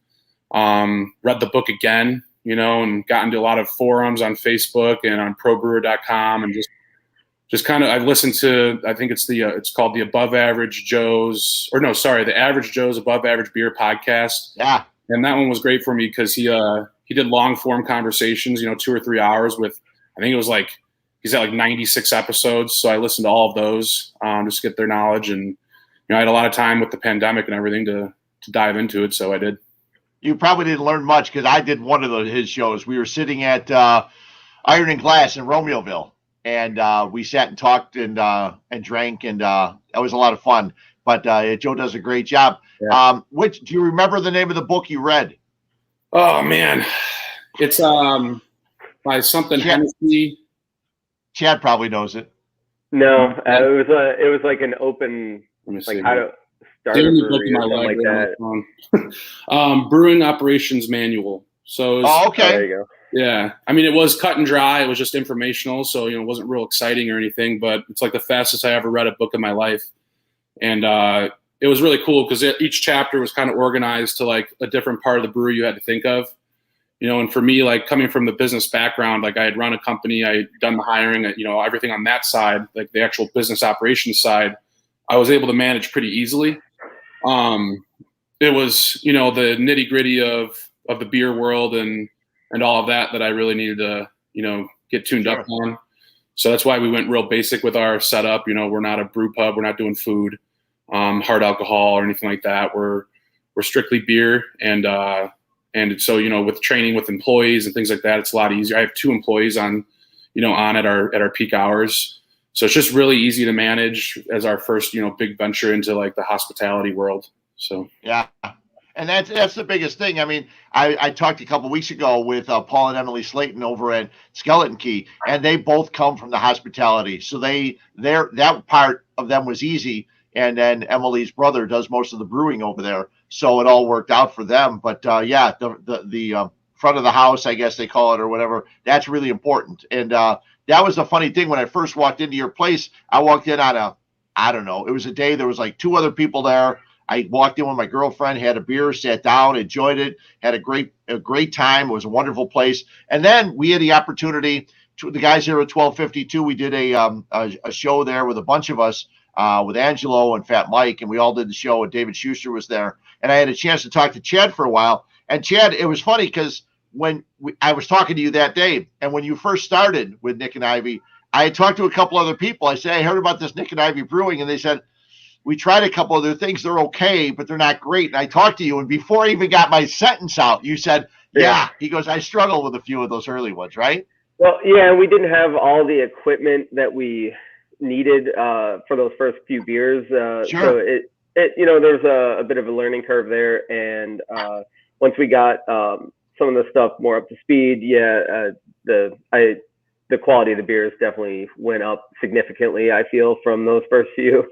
S4: read the book again, and got into a lot of forums on Facebook and on probrewer.com, and just kind of, I've listened to, I think it's called the The Average Joe's Above Average Beer podcast.
S2: Yeah.
S4: And that one was great for me because he did long form conversations, 2 or 3 hours with, I think it was he's at 96 episodes. So I listened to all of those just to get their knowledge. And, I had a lot of time with the pandemic and everything to dive into it. So I did.
S2: You probably didn't learn much because I did one of his shows. We were sitting at Iron and Glass in Romeoville, and we sat and talked and drank, and that was a lot of fun. But Joe does a great job.
S4: Yeah.
S2: Do you remember the name of the book you read?
S4: Oh man, it's by something Hennessy.
S2: Chad probably knows it.
S5: No, it was like an open, how to start a brewery or something like that.
S4: Brewing Operations Manual. So
S2: okay.
S5: There you go.
S4: Yeah, I mean, it was cut and dry. It was just informational, so it wasn't real exciting or anything. But it's the fastest I ever read a book in my life, and it was really cool because each chapter was kind of organized to a different part of the brewery you had to think of. And for me, coming from the business background, I had run a company, I had done the hiring, everything on that side, the actual business operations side, I was able to manage pretty easily. It was, the nitty gritty of the beer world and all of that I really needed to, get tuned up on. So that's why we went real basic with our setup. We're not a brew pub. We're not doing food, hard alcohol or anything like that. We're strictly beer. And so, with training with employees and things like that, it's a lot easier. I have 2 employees on at our peak hours. So it's just really easy to manage as our first, big venture into the hospitality world. So,
S2: yeah. And that's the biggest thing. I mean, I talked a couple of weeks ago with Paul and Emily Slayton over at Skeleton Key, and they both come from the hospitality. So that part of them was easy. And then Emily's brother does most of the brewing over there. So it all worked out for them. But the front of the house, I guess they call it, or whatever, that's really important. And that was the funny thing. When I first walked into your place, I walked in on I don't know, it was a day there was like 2 other people there. I walked in with my girlfriend, had a beer, sat down, enjoyed it, had a great time. It was a wonderful place. And then we had the opportunity to the guys here at 1252. We did a show there with a bunch of us, with Angelo and Fat Mike, and we all did the show. And David Schuster was there, and I had a chance to talk to Chad for a while. And Chad, it was funny because when I was talking to you that day, and when you first started with Nik and Ivy, I had talked to a couple other people. I said, I heard about this Nik and Ivy Brewing, and they said, we tried a couple other things. They're okay, but they're not great. And I talked to you, and before I even got my sentence out, you said, yeah. He goes, I struggle with a few of those early ones, right?
S5: Well, yeah, we didn't have all the equipment that we needed for those first few beers.
S2: Sure.
S5: So it there's a bit of a learning curve there. And once we got some of the stuff more up to speed, the quality of the beers definitely went up significantly, I feel, from those first few.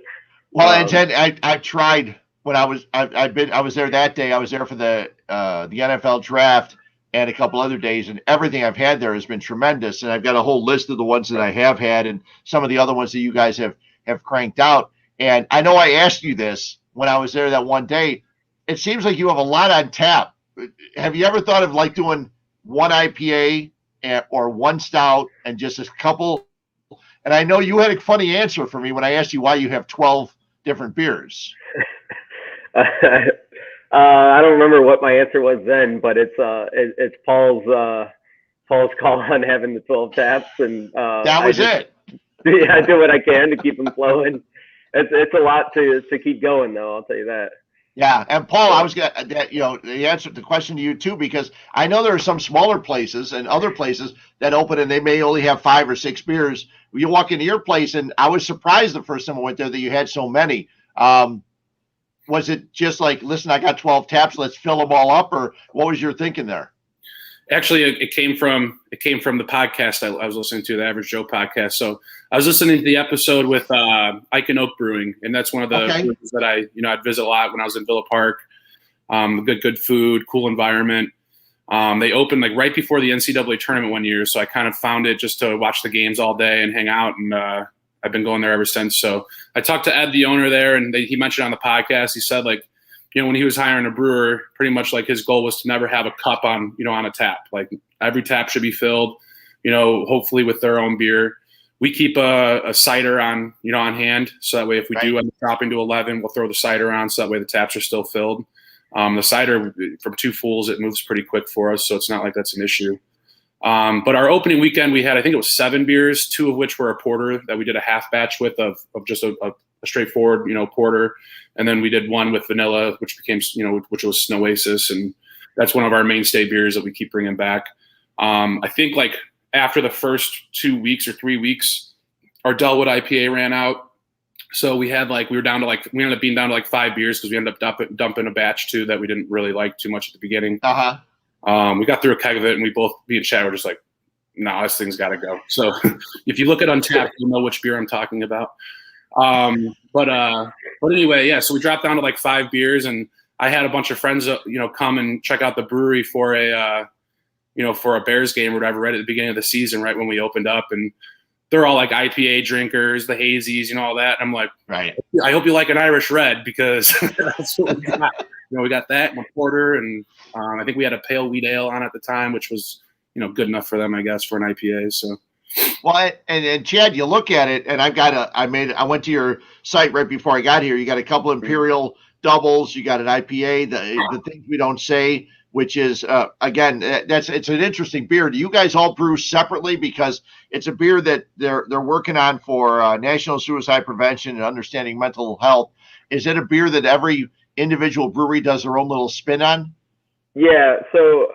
S2: Well, and Ted, I tried when I was there that day. I was there for the NFL draft and a couple other days, and everything I've had there has been tremendous. And I've got a whole list of the ones that I have had and some of the other ones that you guys have cranked out. And I know I asked you this when I was there that one day. It seems like you have a lot on tap. Have you ever thought of like doing one IPA or one stout and just a couple? And I know you had a funny answer for me when I asked you why you have 12 different beers.
S5: I don't remember what my answer was then, but it's Paul's call on having the 12 taps, and
S2: that was it.
S5: Yeah, I do what I can to keep them flowing. It's a lot to keep going, though. I'll tell you that.
S2: Yeah, and Paul, I was gonna the answer to the question to you too, because I know there are some smaller places and other places that open and they may only have 5 or 6 beers. You walk into your place, and I was surprised the first time I went there that you had so many. Was it just like, listen, I got 12 taps, let's fill them all up, or what was your thinking there?
S4: Actually, it came from the podcast I was listening to, the Average Joe podcast. So I was listening to the episode with Ike and Oak Brewing, and that's one of the breweries that I'd visit a lot when I was in Villa Park. Good food, cool environment. They opened like right before the NCAA tournament one year, so I kind of found it just to watch the games all day and hang out, and I've been going there ever since. So I talked to Ed, the owner there, and he mentioned on the podcast, he said like, when he was hiring a brewer, pretty much like his goal was to never have a cup on a tap. Like every tap should be filled, hopefully with their own beer. We keep a cider on hand, so that way if we do end up dropping to 11, we'll throw the cider on, so that way the taps are still filled. The cider from 2 fulls, it moves pretty quick for us, so it's not like that's an issue. But our opening weekend, we had, I think it was 7 beers, 2 of which were a porter that we did a half batch with of just a straightforward, porter. And then we did one with vanilla, which became, which was Snowasis. And that's one of our mainstay beers that we keep bringing back. I think like after the first 2 weeks or 3 weeks, our Delwood IPA ran out. So we ended up being down to like 5 beers because we ended up dumping a batch too that we didn't really like too much at the beginning. We got through a keg of it, and me and Chad were just like, no, this thing's got to go. So if you look at Untappd, you'll know which beer I'm talking about. But anyway, yeah, so we dropped down to like 5 beers, and I had a bunch of friends, come and check out the brewery for a Bears game or whatever, right at the beginning of the season, right when we opened up, and they're all like IPA drinkers, the hazies, all that. And I'm like, right. I hope you like an Irish Red, because that's what we got. We got that and a porter, and I think we had a pale wheat ale on at the time, which was, good enough for them, I guess, for an IPA. So.
S2: Well, and Chad, you look at it, and I went to your site right before I got here. You got a couple Imperial doubles, you got an IPA, the things we don't say, which is again, it's an interesting beer. Do you guys all brew separately, because it's a beer that they're working on for National Suicide Prevention and understanding mental health? Is it a beer that every individual brewery does their own little spin on?
S5: Yeah, so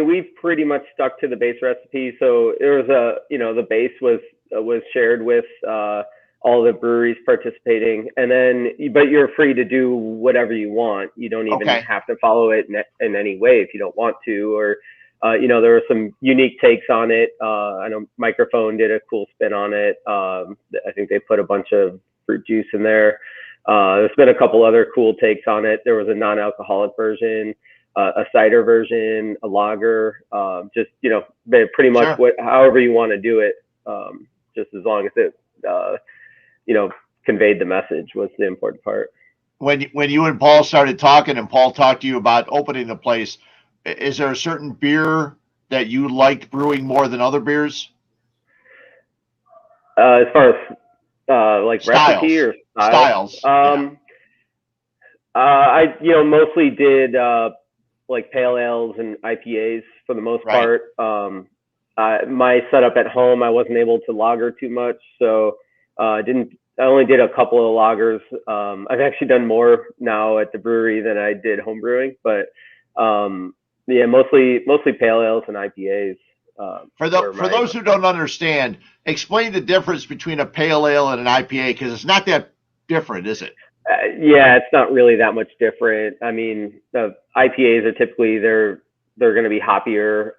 S5: we've pretty much stuck to the base recipe. So there was the base was shared with all the breweries participating, and then but you're free to do whatever you want. You don't even have to follow it in any way if you don't want to. Or there were some unique takes on it. I know Microphone did a cool spin on it. I think they put a bunch of fruit juice in there. There's been a couple other cool takes on it. There was a non-alcoholic version, a cider version, a lager, pretty much however you want to do it. just as long as it, conveyed the message was the important part.
S2: When you and Paul started talking and Paul talked to you about opening the place, is there a certain beer that you liked brewing more than other beers?
S5: As far as like
S2: styles.
S5: recipe or styles? I mostly did like pale ales and IPAs for the most part. My setup at home, I wasn't able to lager too much, so I only did a couple of lagers. I've actually done more now at the brewery than I did home brewing, but mostly pale ales and IPAs.
S2: For those who don't understand, explain the difference between a pale ale and an IPA, because it's not that different, is it?
S5: Yeah, it's not really that much different. I mean, the IPAs are typically they're going to be hoppier,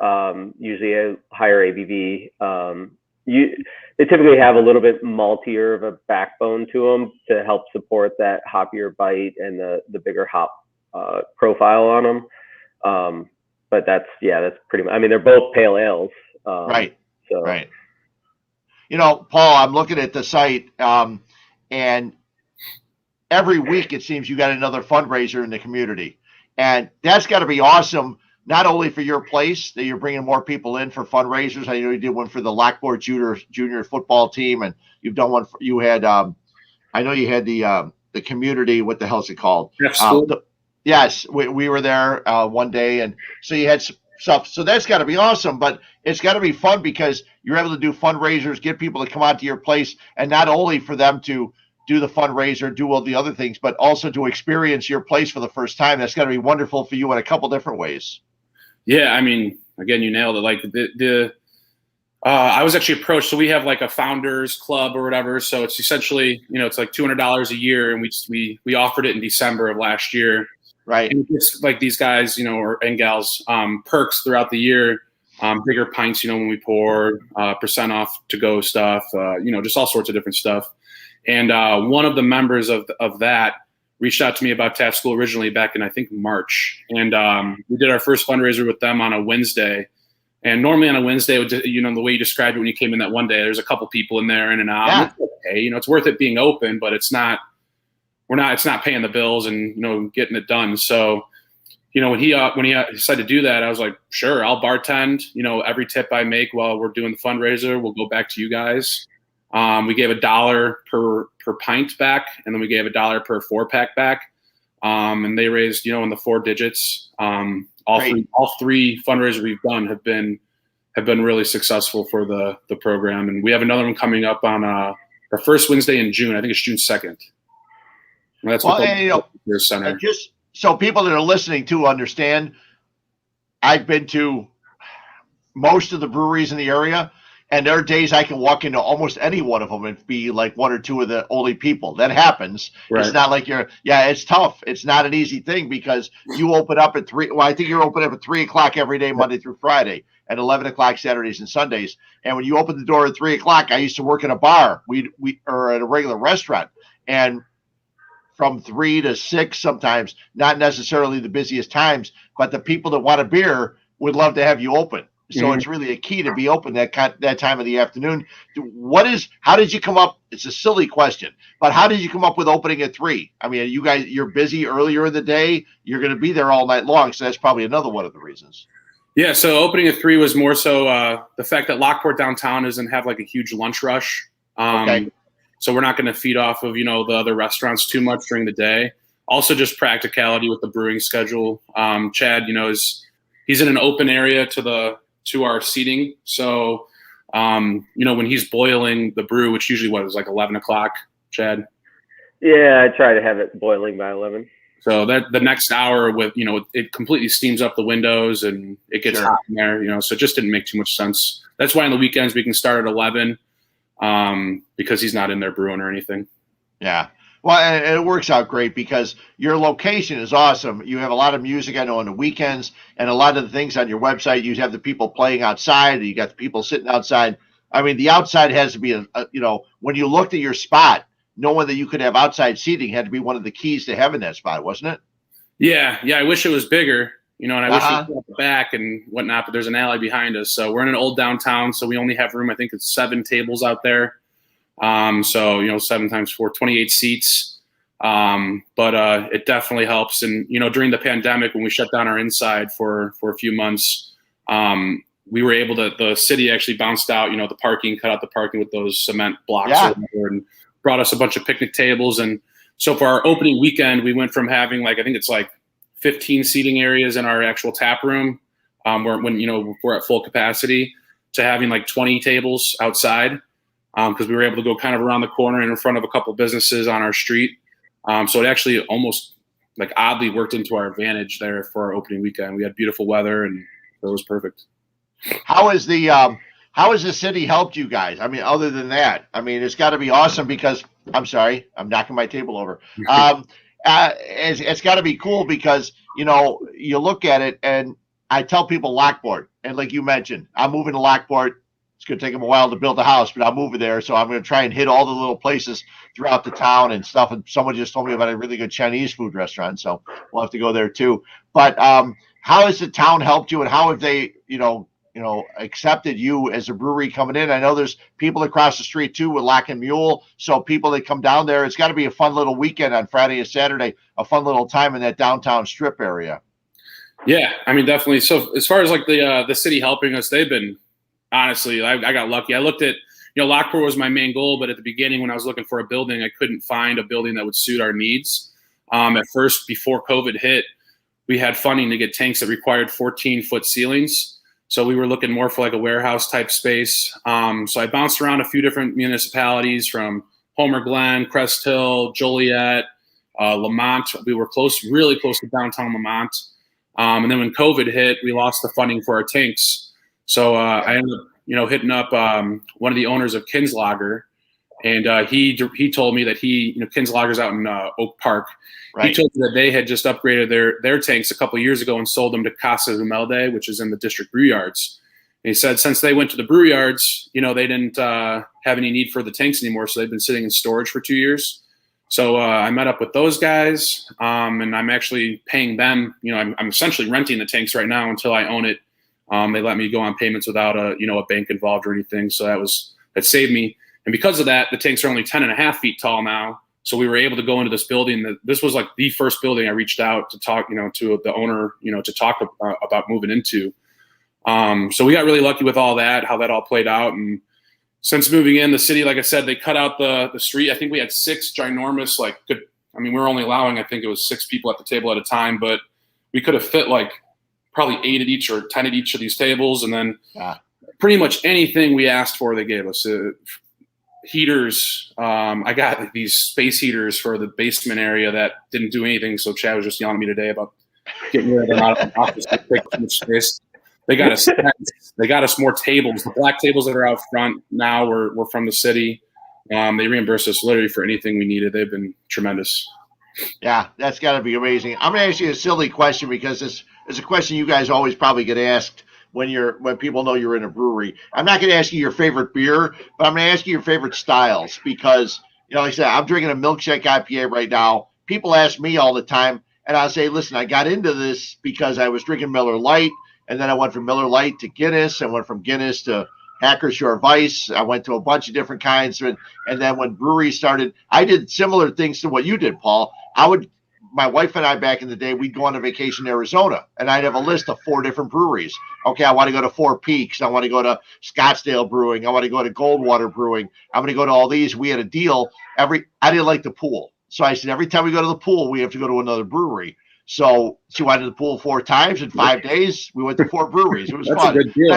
S5: usually a higher ABV. They typically have a little bit maltier of a backbone to them to help support that hoppier bite and the bigger hop profile on them. But that's pretty much. I mean, they're both pale ales.
S2: Right.
S5: So.
S2: Right. Paul, I'm looking at the site, and every week it seems you got another fundraiser in the community, and that's got to be awesome. Not only for your place that you're bringing more people in for fundraisers. I know you did one for the Lockport junior football team, and you've done one for, you had, I know you had the community, what the hell's it called? Yes, we were there one day, and so you had stuff. So that's got to be awesome, but it's got to be fun because you're able to do fundraisers, get people to come out to your place, and not only for them to do the fundraiser, do all the other things, but also to experience your place for the first time. That's got to be wonderful for you in a couple different ways.
S4: Yeah, I mean, again, you nailed it. Like I was actually approached. So we have like a founders club or whatever. So it's essentially, it's like $200 a year, and we offered it in December of last year.
S2: Right.
S4: And it's like these guys, and gals, perks throughout the year, bigger pints, when we pour, percent off to go stuff, just all sorts of different stuff. And one of the members of that reached out to me about Tap School originally back in, I think, March. And we did our first fundraiser with them on a Wednesday. And normally on a Wednesday, the way you described it when you came in that one day, there's a couple people in there in and out.
S2: Yeah.
S4: And it's okay. It's worth it being open, but it's not paying the bills and, getting it done. So, when he decided to do that, I was like, sure, I'll bartend. Every tip I make while we're doing the fundraiser, we'll go back to you guys. We gave $1 per pint back, and then we gave $1 per 4-pack back. And they raised, in the 4 digits. All three fundraisers we've done have been really successful for the program. And we have another one coming up on the first Wednesday in June. I think it's June 2nd. And that's the center.
S2: Just so people that are listening to understand, I've been to most of the breweries in the area. And there are days I can walk into almost any one of them and be like one or two of the only people. That happens. Right. It's not like it's tough. It's not an easy thing because you open up at 3. Well, I think you're open up at 3:00 every day, Monday through Friday, and 11:00 Saturdays and Sundays. And when you open the door at 3:00, I used to work in a bar. We or at a regular restaurant, and from 3 to 6 sometimes, not necessarily the busiest times, but the people that want a beer would love to have you open. So It's really a key to be open that time of the afternoon. How did you come up? It's a silly question, but how did you come up with opening at 3? I mean, you're busy earlier in the day. You're going to be there all night long. So that's probably another one of the reasons.
S4: Yeah. So opening at 3 was more so the fact that Lockport downtown doesn't have like a huge lunch rush.
S2: Okay.
S4: So we're not going to feed off of, the other restaurants too much during the day. Also just practicality with the brewing schedule. Chad, he's in an open area to our seating. So, when he's boiling the brew, which usually is like 11 o'clock, Chad?
S5: Yeah, I try to have it boiling by 11.
S4: So that the next hour with, it completely steams up the windows and it gets hot in there, so it just didn't make too much sense. That's why on the weekends we can start at 11 because he's not in there brewing or anything.
S2: Yeah. Well, and it works out great because your location is awesome. You have a lot of music, I know, on the weekends, and a lot of the things on your website, you have the people playing outside, you got the people sitting outside. I mean, the outside has to be, when you looked at your spot, knowing that you could have outside seating had to be one of the keys to having that spot, wasn't it?
S4: Yeah. I wish it was bigger. and I wish we could at the back and whatnot, but there's an alley behind us. So we're in an old downtown, so we only have room. I think it's 7 tables out there. So 7 times 4, 28 seats. But it definitely helps. And during the pandemic, when we shut down our inside for a few months, we were able to. The city actually bounced out, the parking, cut out the parking with those cement blocks, and brought us a bunch of picnic tables. And so for our opening weekend, we went from having I think it's 15 seating areas in our actual tap room, when we're at full capacity, to having 20 tables outside, because we were able to go kind of around the corner and in front of a couple businesses on our street. So it actually almost oddly worked into our advantage there for our opening weekend. We had beautiful weather and it was perfect.
S2: How has the city helped you guys? I mean, other than that, it's got to be awesome because I'm sorry, I'm knocking my table over. It's got to be cool because, you look at it and I tell people Lockport, and like you mentioned, I'm moving to Lockport. It's going to take them a while to build a house, but I'm moving there. So I'm going to try and hit all the little places throughout the town and stuff. And someone just told me about a really good Chinese food restaurant. So we'll have to go there too. But how has the town helped you, and how have they, accepted you as a brewery coming in? I know there's people across the street too with Lock and Mule. So people that come down there, it's got to be a fun little weekend on Friday and Saturday, a fun little time in that downtown strip area.
S4: Yeah, definitely. So as far as the city helping us, they've been, honestly, I got lucky. I looked at, Lockport was my main goal, but at the beginning when I was looking for a building, I couldn't find a building that would suit our needs. At first, before COVID hit, we had funding to get tanks that required 14-foot ceilings. So we were looking more for a warehouse type space. So I bounced around a few different municipalities from Homer Glen, Crest Hill, Joliet, Lamont. We were really close to downtown Lamont. And then when COVID hit, we lost the funding for our tanks. So I ended up, hitting up one of the owners of Kinslager, and he told me that Kinslager's out in Oak Park. Right. He told me that they had just upgraded their tanks a couple of years ago and sold them to Casa Humelde, which is in the district brew yards. And he said since they went to the brew yards, they didn't have any need for the tanks anymore, so they've been sitting in storage for 2 years. So I met up with those guys, and I'm actually paying them. I'm essentially renting the tanks right now until I own it. They let me go on payments without a bank involved or anything. So that saved me. And because of that, the tanks are only 10.5 feet tall now. So we were able to go into this building. This was the first building I reached out to talk, to the owner, to talk about moving into. So we got really lucky with all that, how that all played out. And since moving in, the city, like I said, they cut out the street. I think we had 6 ginormous, we were only allowing, I think it was 6 people at the table at a time, but we could have fit probably 8 at each or 10 at each of these tables. And then pretty much anything we asked for, they gave us. Heaters. I got these space heaters for the basement area that didn't do anything. So Chad was just yelling at me today about getting rid of them out of the office to take too much space. They got us more tables. The black tables that are out front now were from the city. They reimbursed us literally for anything we needed. They've been tremendous.
S2: Yeah, that's got to be amazing. I'm going to ask you a silly question because this is a question you guys always probably get asked when people know you're in a brewery. I'm not going to ask you your favorite beer, but I'm going to ask you your favorite styles because, like I said, I'm drinking a milkshake IPA right now. People ask me all the time, and I'll say, listen, I got into this because I was drinking Miller Lite, and then I went from Miller Lite to Guinness. I went from Guinness to Hackershore Weiss. I went to a bunch of different kinds. And then when breweries started, I did similar things to what you did, Paul. My wife and I back in the day, we'd go on a vacation in Arizona, and I'd have a list of 4 different breweries. Okay, I want to go to Four Peaks. I want to go to Scottsdale Brewing. I want to go to Goldwater Brewing. I'm going to go to all these. We had a deal. I didn't like the pool. So I said, every time we go to the pool, we have to go to another brewery. So she went to the pool 4 times in 5 days. We went to 4 breweries. It was fun.
S4: A good deal,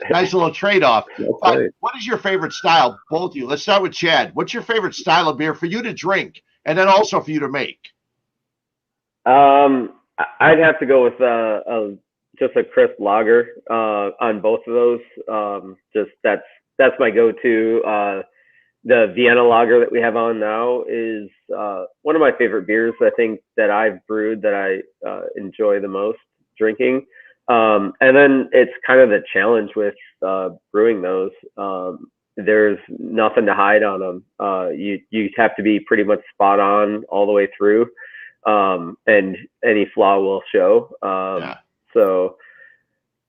S2: nice little trade-off. Okay. What is your favorite style, both of you? Let's start with Chad. What's your favorite style of beer for you to drink and then also for you to make?
S5: I'd have to go with just a crisp lager on both of those. Just that's my go-to. The Vienna lager that we have on now is one of my favorite beers. I think that I've brewed that I enjoy the most drinking. And then it's kind of the challenge with brewing those. There's nothing to hide on them. You have to be pretty much spot on all the way through. And any flaw will show. So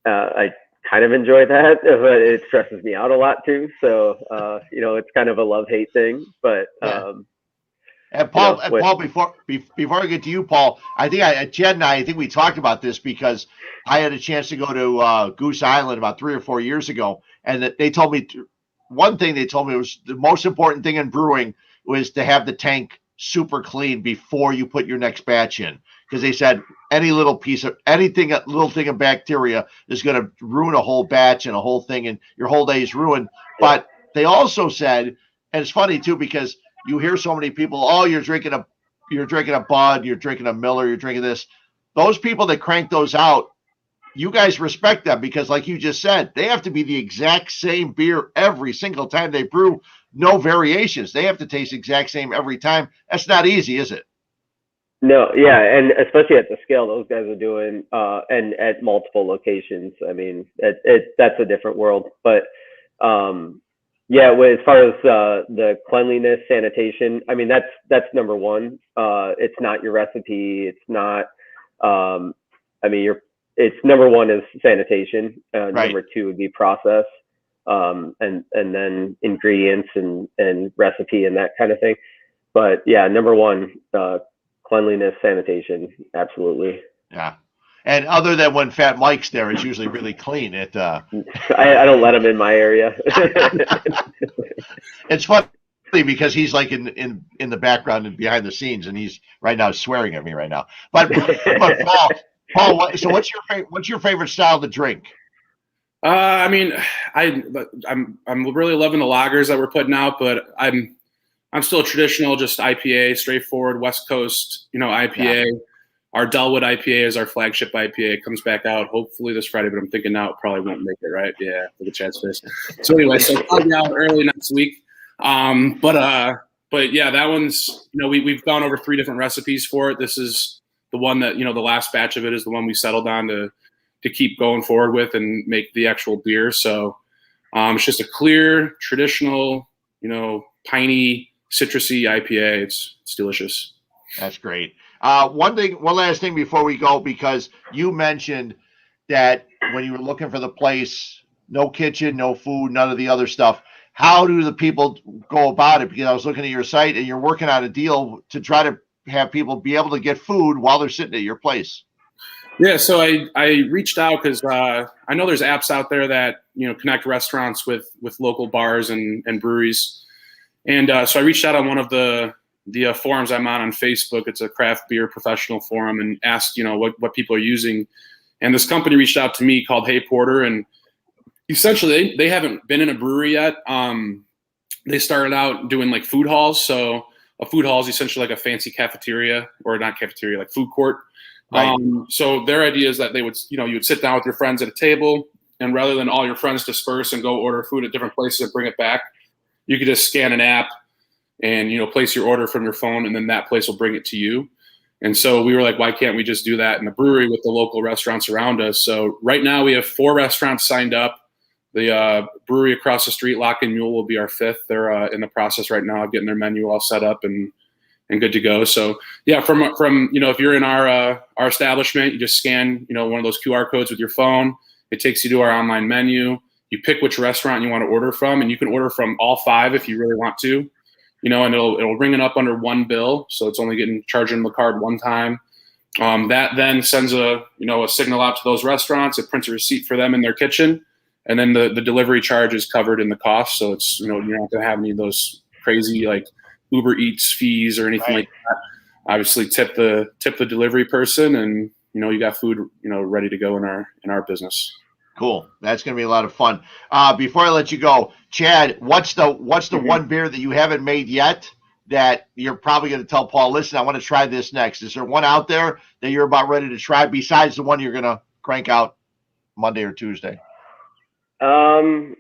S5: I kind of enjoy that, but it stresses me out a lot too. So it's kind of a love-hate thing. But
S2: and Paul, before I get to you, Paul, I think Chad and I think we talked about this because I had a chance to go to Goose Island about 3 or 4 years ago, and that they told me one thing. They told me was the most important thing in brewing was to have the tank super clean before you put your next batch in, because they said any little piece of anything, a little thing of bacteria is going to ruin a whole batch and a whole thing, and your whole day is ruined. But they also said, and it's funny too, because you hear so many people, oh, you're drinking a Bud, you're drinking a Miller, you're drinking this. Those people that crank those out, you guys respect them because, like you just said, they have to be the exact same beer every single time they brew, no variations. They have to taste the exact same every time. That's not easy, is it?
S5: No, yeah, and especially at the scale those guys are doing, and at multiple locations. I mean, that's a different world, but. Yeah, as far as the cleanliness, sanitation, I mean, that's number one. It's not your recipe. It's not, it's number one is sanitation.
S2: Right.
S5: Number two would be process, and then ingredients and recipe and that kind of thing. But yeah, number one, cleanliness, sanitation, absolutely.
S2: Yeah. And other than when Fat Mike's there, it's usually really clean. I
S5: don't let him in my area.
S2: It's funny because he's like in the background and behind the scenes, and he's right now swearing at me right now. But Paul, so what's your favorite style to drink?
S4: I mean, I'm really loving the lagers that we're putting out, but I'm still a traditional, just IPA, straightforward West Coast, IPA. Yeah. Our Delwood IPA is our flagship IPA. It comes back out hopefully this Friday, but I'm thinking now it probably won't make it, right? Yeah, for the Chad's face. So anyway, so probably out early next week. But yeah, that one's, we've gone over 3 different recipes for it. This is the one that, the last batch of it is the one we settled on to keep going forward with and make the actual beer. So it's just a clear, traditional, piney, citrusy IPA. It's delicious.
S2: That's great. One last thing before we go, because you mentioned that when you were looking for the place, no kitchen, no food, none of the other stuff. How do the people go about it? Because I was looking at your site and you're working on a deal to try to have people be able to get food while they're sitting at your place.
S4: Yeah, so I reached out because I know there's apps out there that connect restaurants with local bars and breweries, and so I reached out on one of the forums I'm on Facebook. It's a craft beer professional forum, and asked, what people are using. And this company reached out to me called Hey Porter, and essentially they haven't been in a brewery yet. They started out doing like food halls. So a food hall is essentially like a fancy cafeteria, or not cafeteria, like food court. Right. So their idea is that they would, you would sit down with your friends at a table, and rather than all your friends disperse and go order food at different places and bring it back, you could just scan an app and place your order from your phone, and then that place will bring it to you. And so we were like, why can't we just do that in the brewery with the local restaurants around us? So right now we have 4 restaurants signed up. The brewery across the street, Lock and Mule, will be our 5th. They're in the process right now of getting their menu all set up and good to go. So yeah, from if you're in our establishment, you just scan one of those QR codes with your phone. It takes you to our online menu. You pick which restaurant you want to order from, and you can order from all 5 if you really want to. And it'll ring it up under one bill, so it's only charging the card one time. That then sends a signal out to those restaurants. It prints a receipt for them in their kitchen, and then the delivery charge is covered in the cost. So it's you're not going to have any of those crazy like Uber Eats fees or anything like that. Obviously, tip the delivery person, and you got food ready to go in our business.
S2: Cool. That's going to be a lot of fun. Before I let you go, Chad, what's the one beer that you haven't made yet that you're probably going to tell Paul, listen, I want to try this next? Is there one out there that you're about ready to try besides the one you're going to crank out Monday or Tuesday?
S5: I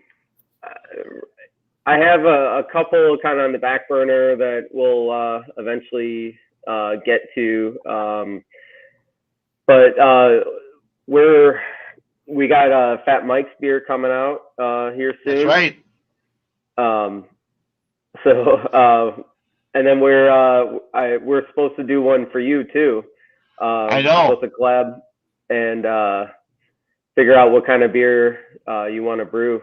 S5: have a couple kind of on the back burner that we'll eventually get to. But we got Fat Mike's beer coming out here soon.
S2: That's right.
S5: And then we're supposed to do one for you too.
S2: I know.
S5: Supposed to collab. and figure out what kind of beer you want to brew.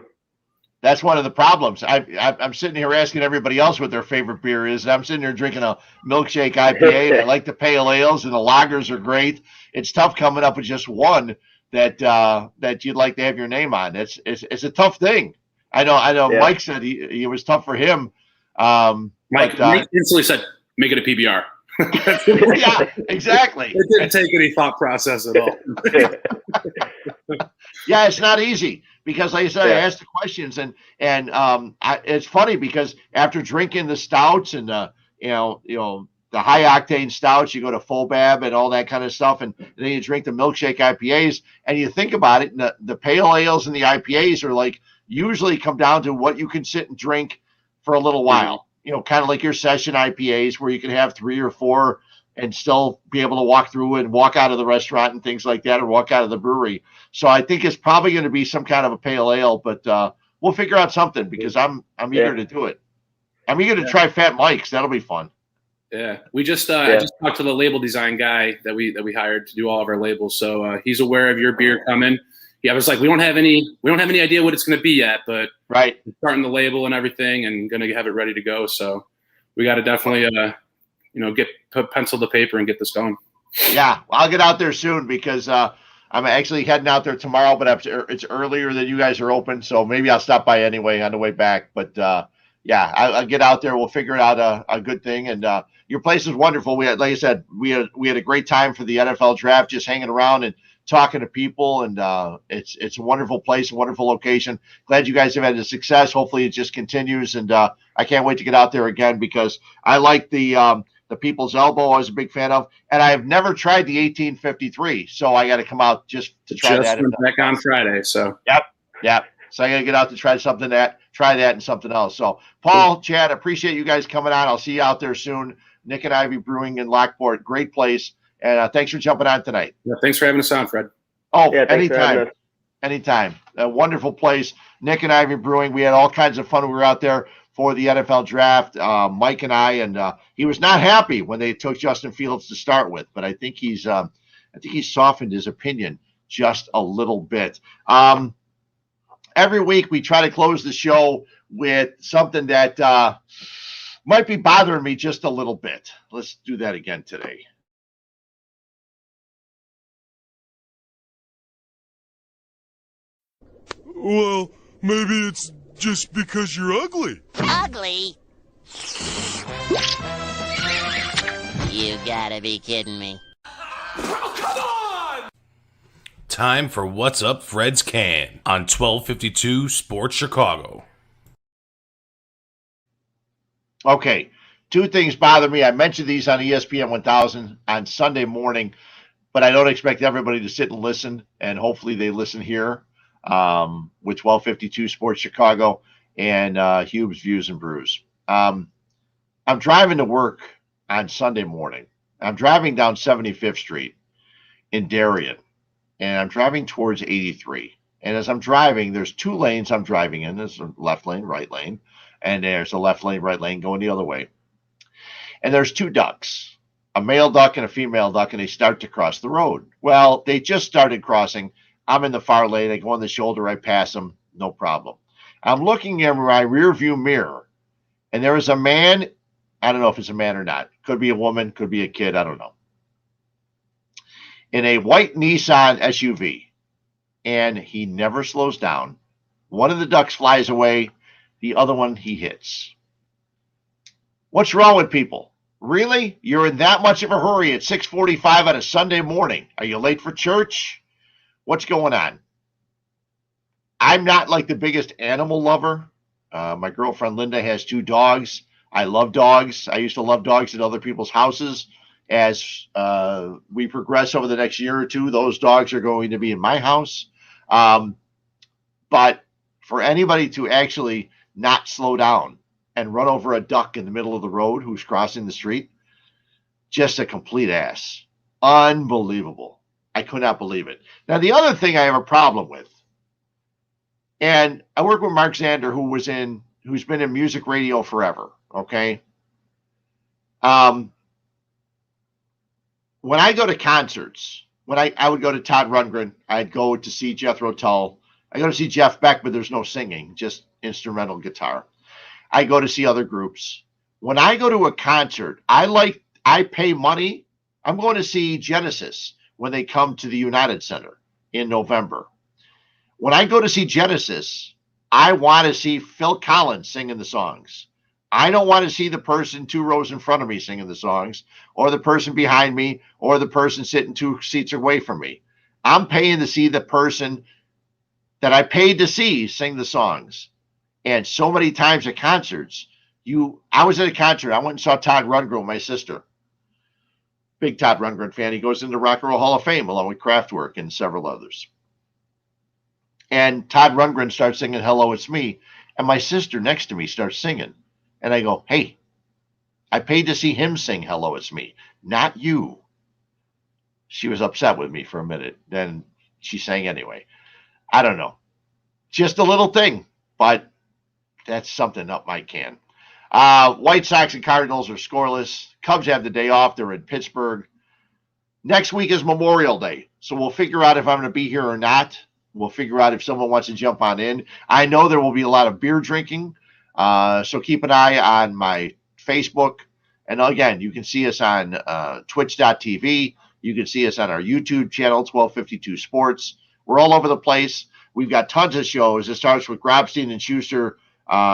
S2: That's one of the problems. I'm sitting here asking everybody else what their favorite beer is. And I'm sitting here drinking a milkshake IPA, and I like the pale ales, and the lagers are great. It's tough coming up with just one that you'd like to have your name on. It's a tough thing. I know. Yeah. Mike said it was tough for him.
S4: Mike instantly said, "Make it a PBR."
S2: Yeah, exactly.
S4: It didn't take any thought process at all.
S2: Yeah, it's not easy because, like I said, I asked the questions, and it's funny because after drinking the stouts and the high octane stouts, you go to Fobab and all that kind of stuff, and then you drink the milkshake IPAs, and you think about it, and the pale ales and the IPAs are like usually come down to what you can sit and drink for a little while. Kind of like your session IPAs where you can have 3 or 4 and still be able to walk through and walk out of the restaurant and things like that, or walk out of the brewery. So I think it's probably going to be some kind of a pale ale, but we'll figure out something because I'm eager to do it. I'm eager to try Fat Mike's. That'll be fun.
S4: Yeah, we just I just talked to the label design guy that we hired to do all of our labels. So he's aware of your beer coming. Yeah, I was like, we don't have any idea what it's going to be yet, but we're starting the label and everything, and going to have it ready to go. So we got to definitely put pencil to paper and get this going.
S2: Yeah, I'll get out there soon because I'm actually heading out there tomorrow, but it's earlier than you guys are open, so maybe I'll stop by anyway on the way back. But I'll get out there. We'll figure out a good thing. And your place is wonderful. We had, like I said, we had a great time for the NFL draft, just hanging around and talking to people, and it's a wonderful place, a wonderful location. Glad you guys have had the success. Hopefully it just continues, and I can't wait to get out there again because I like the People's Elbow. I was a big fan of, and I have never tried the 1853, so I got to come out just to try that.
S4: Back on Friday, so
S2: yep. So I got to get out to try that and something else. So Paul, Chad, appreciate you guys coming on. I'll see you out there soon. Nik Ivy Brewing in Lockport, great place. And thanks for jumping on tonight.
S4: Yeah, thanks for having us on, Fred.
S2: Oh, yeah, anytime. A wonderful place. Nik Ivy Brewing. We had all kinds of fun. We were out there for the NFL draft, Mike and I, and he was not happy when they took Justin Fields to start with, but I think he's softened his opinion just a little bit. Every week we try to close the show with something that might be bothering me just a little bit. Let's do that again today.
S6: Well, maybe it's just because you're ugly.
S7: Ugly? You gotta be kidding me.
S6: Oh, come on! Time for What's Up Fred's Can on 1252 Sports Chicago.
S2: Okay, 2 things bother me. I mentioned these on ESPN 1000 on Sunday morning, but I don't expect everybody to sit and listen, and hopefully they listen here. With 1252 Sports Chicago and Huebs Views and Brews. I'm driving to work on Sunday morning. I'm driving down 75th Street in Darien, and I'm driving towards 83. And as I'm driving, there's 2 lanes I'm driving in. There's a left lane, right lane, and there's a left lane, right lane going the other way. And there's 2 ducks, a male duck and a female duck, and they start to cross the road. Well, they just started crossing. I'm in the far lane. I go on the shoulder. I pass them. No problem. I'm looking in my rear view mirror, and there is a man. I don't know if it's a man or not. Could be a woman. Could be a kid. I don't know. In a white Nissan SUV, and he never slows down. One of the ducks flies away. The other one he hits. What's wrong with people? Really? You're in that much of a hurry at 6:45 on a Sunday morning? Are you late for church? What's going on? I'm not like the biggest animal lover. My girlfriend Linda has 2 dogs. I love dogs. I used to love dogs at other people's houses. As we progress over the next year or 2, those dogs are going to be in my house. But for anybody to actually not slow down and run over a duck in the middle of the road who's crossing the street, just a complete ass. Unbelievable. I could not believe it. Now, the other thing I have a problem with, and I work with Mark Zander, who's been in music radio forever, okay? When I go to concerts, when I would go to Todd Rundgren, I'd go to see Jethro Tull. I go to see Jeff Beck, but there's no singing, just instrumental guitar. I go to see other groups. When I go to a concert, I pay money. I'm going to see Genesis when they come to the United Center in November. When I go to see Genesis, I want to see Phil Collins singing the songs. I don't want to see the person 2 rows in front of me singing the songs, or the person behind me, or the person sitting 2 seats away from me. I'm paying to see the person that I paid to see sing the songs. And so many times at concerts, I was at a concert. I went and saw Todd Rundgren with my sister. Big Todd Rundgren fan. He goes into Rock and Roll Hall of Fame along with Kraftwerk and several others. And Todd Rundgren starts singing Hello, It's Me. And my sister next to me starts singing. And I go, hey, I paid to see him sing Hello, It's Me, not you. She was upset with me for a minute. Then she sang anyway. I don't know. Just a little thing, but that's something up my can. White Sox and Cardinals are scoreless. Cubs have the day off. They're in Pittsburgh. Next week is Memorial Day, so we'll figure out if I'm going to be here or not. We'll figure out if someone wants to jump on in. I know there will be a lot of beer drinking, so keep an eye on my Facebook. And again, you can see us on twitch.tv. You can see us on our YouTube channel, 1252 Sports. We're all over the place. We've got tons of shows. It starts with Grobstein and Schuster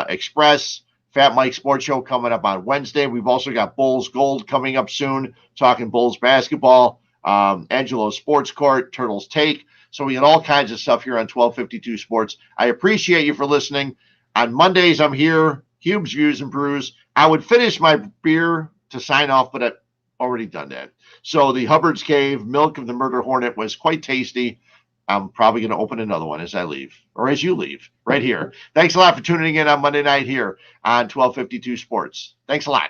S2: Express, Fat Mike Sports Show coming up on Wednesday. We've also got Bulls Gold coming up soon, talking Bulls basketball, Angelo's Sports Court, Turtles Take. So we got all kinds of stuff here on 1252 Sports. I appreciate you for listening. On Mondays, I'm here, Huebs Views and Brews. I would finish my beer to sign off, but I've already done that. So the Hubbard's Cave Milk of the Murder Hornet was quite tasty. I'm probably going to open another one as I leave, or as you leave, right here. Thanks a lot for tuning in on Monday night here on 1252 Sports. Thanks a lot.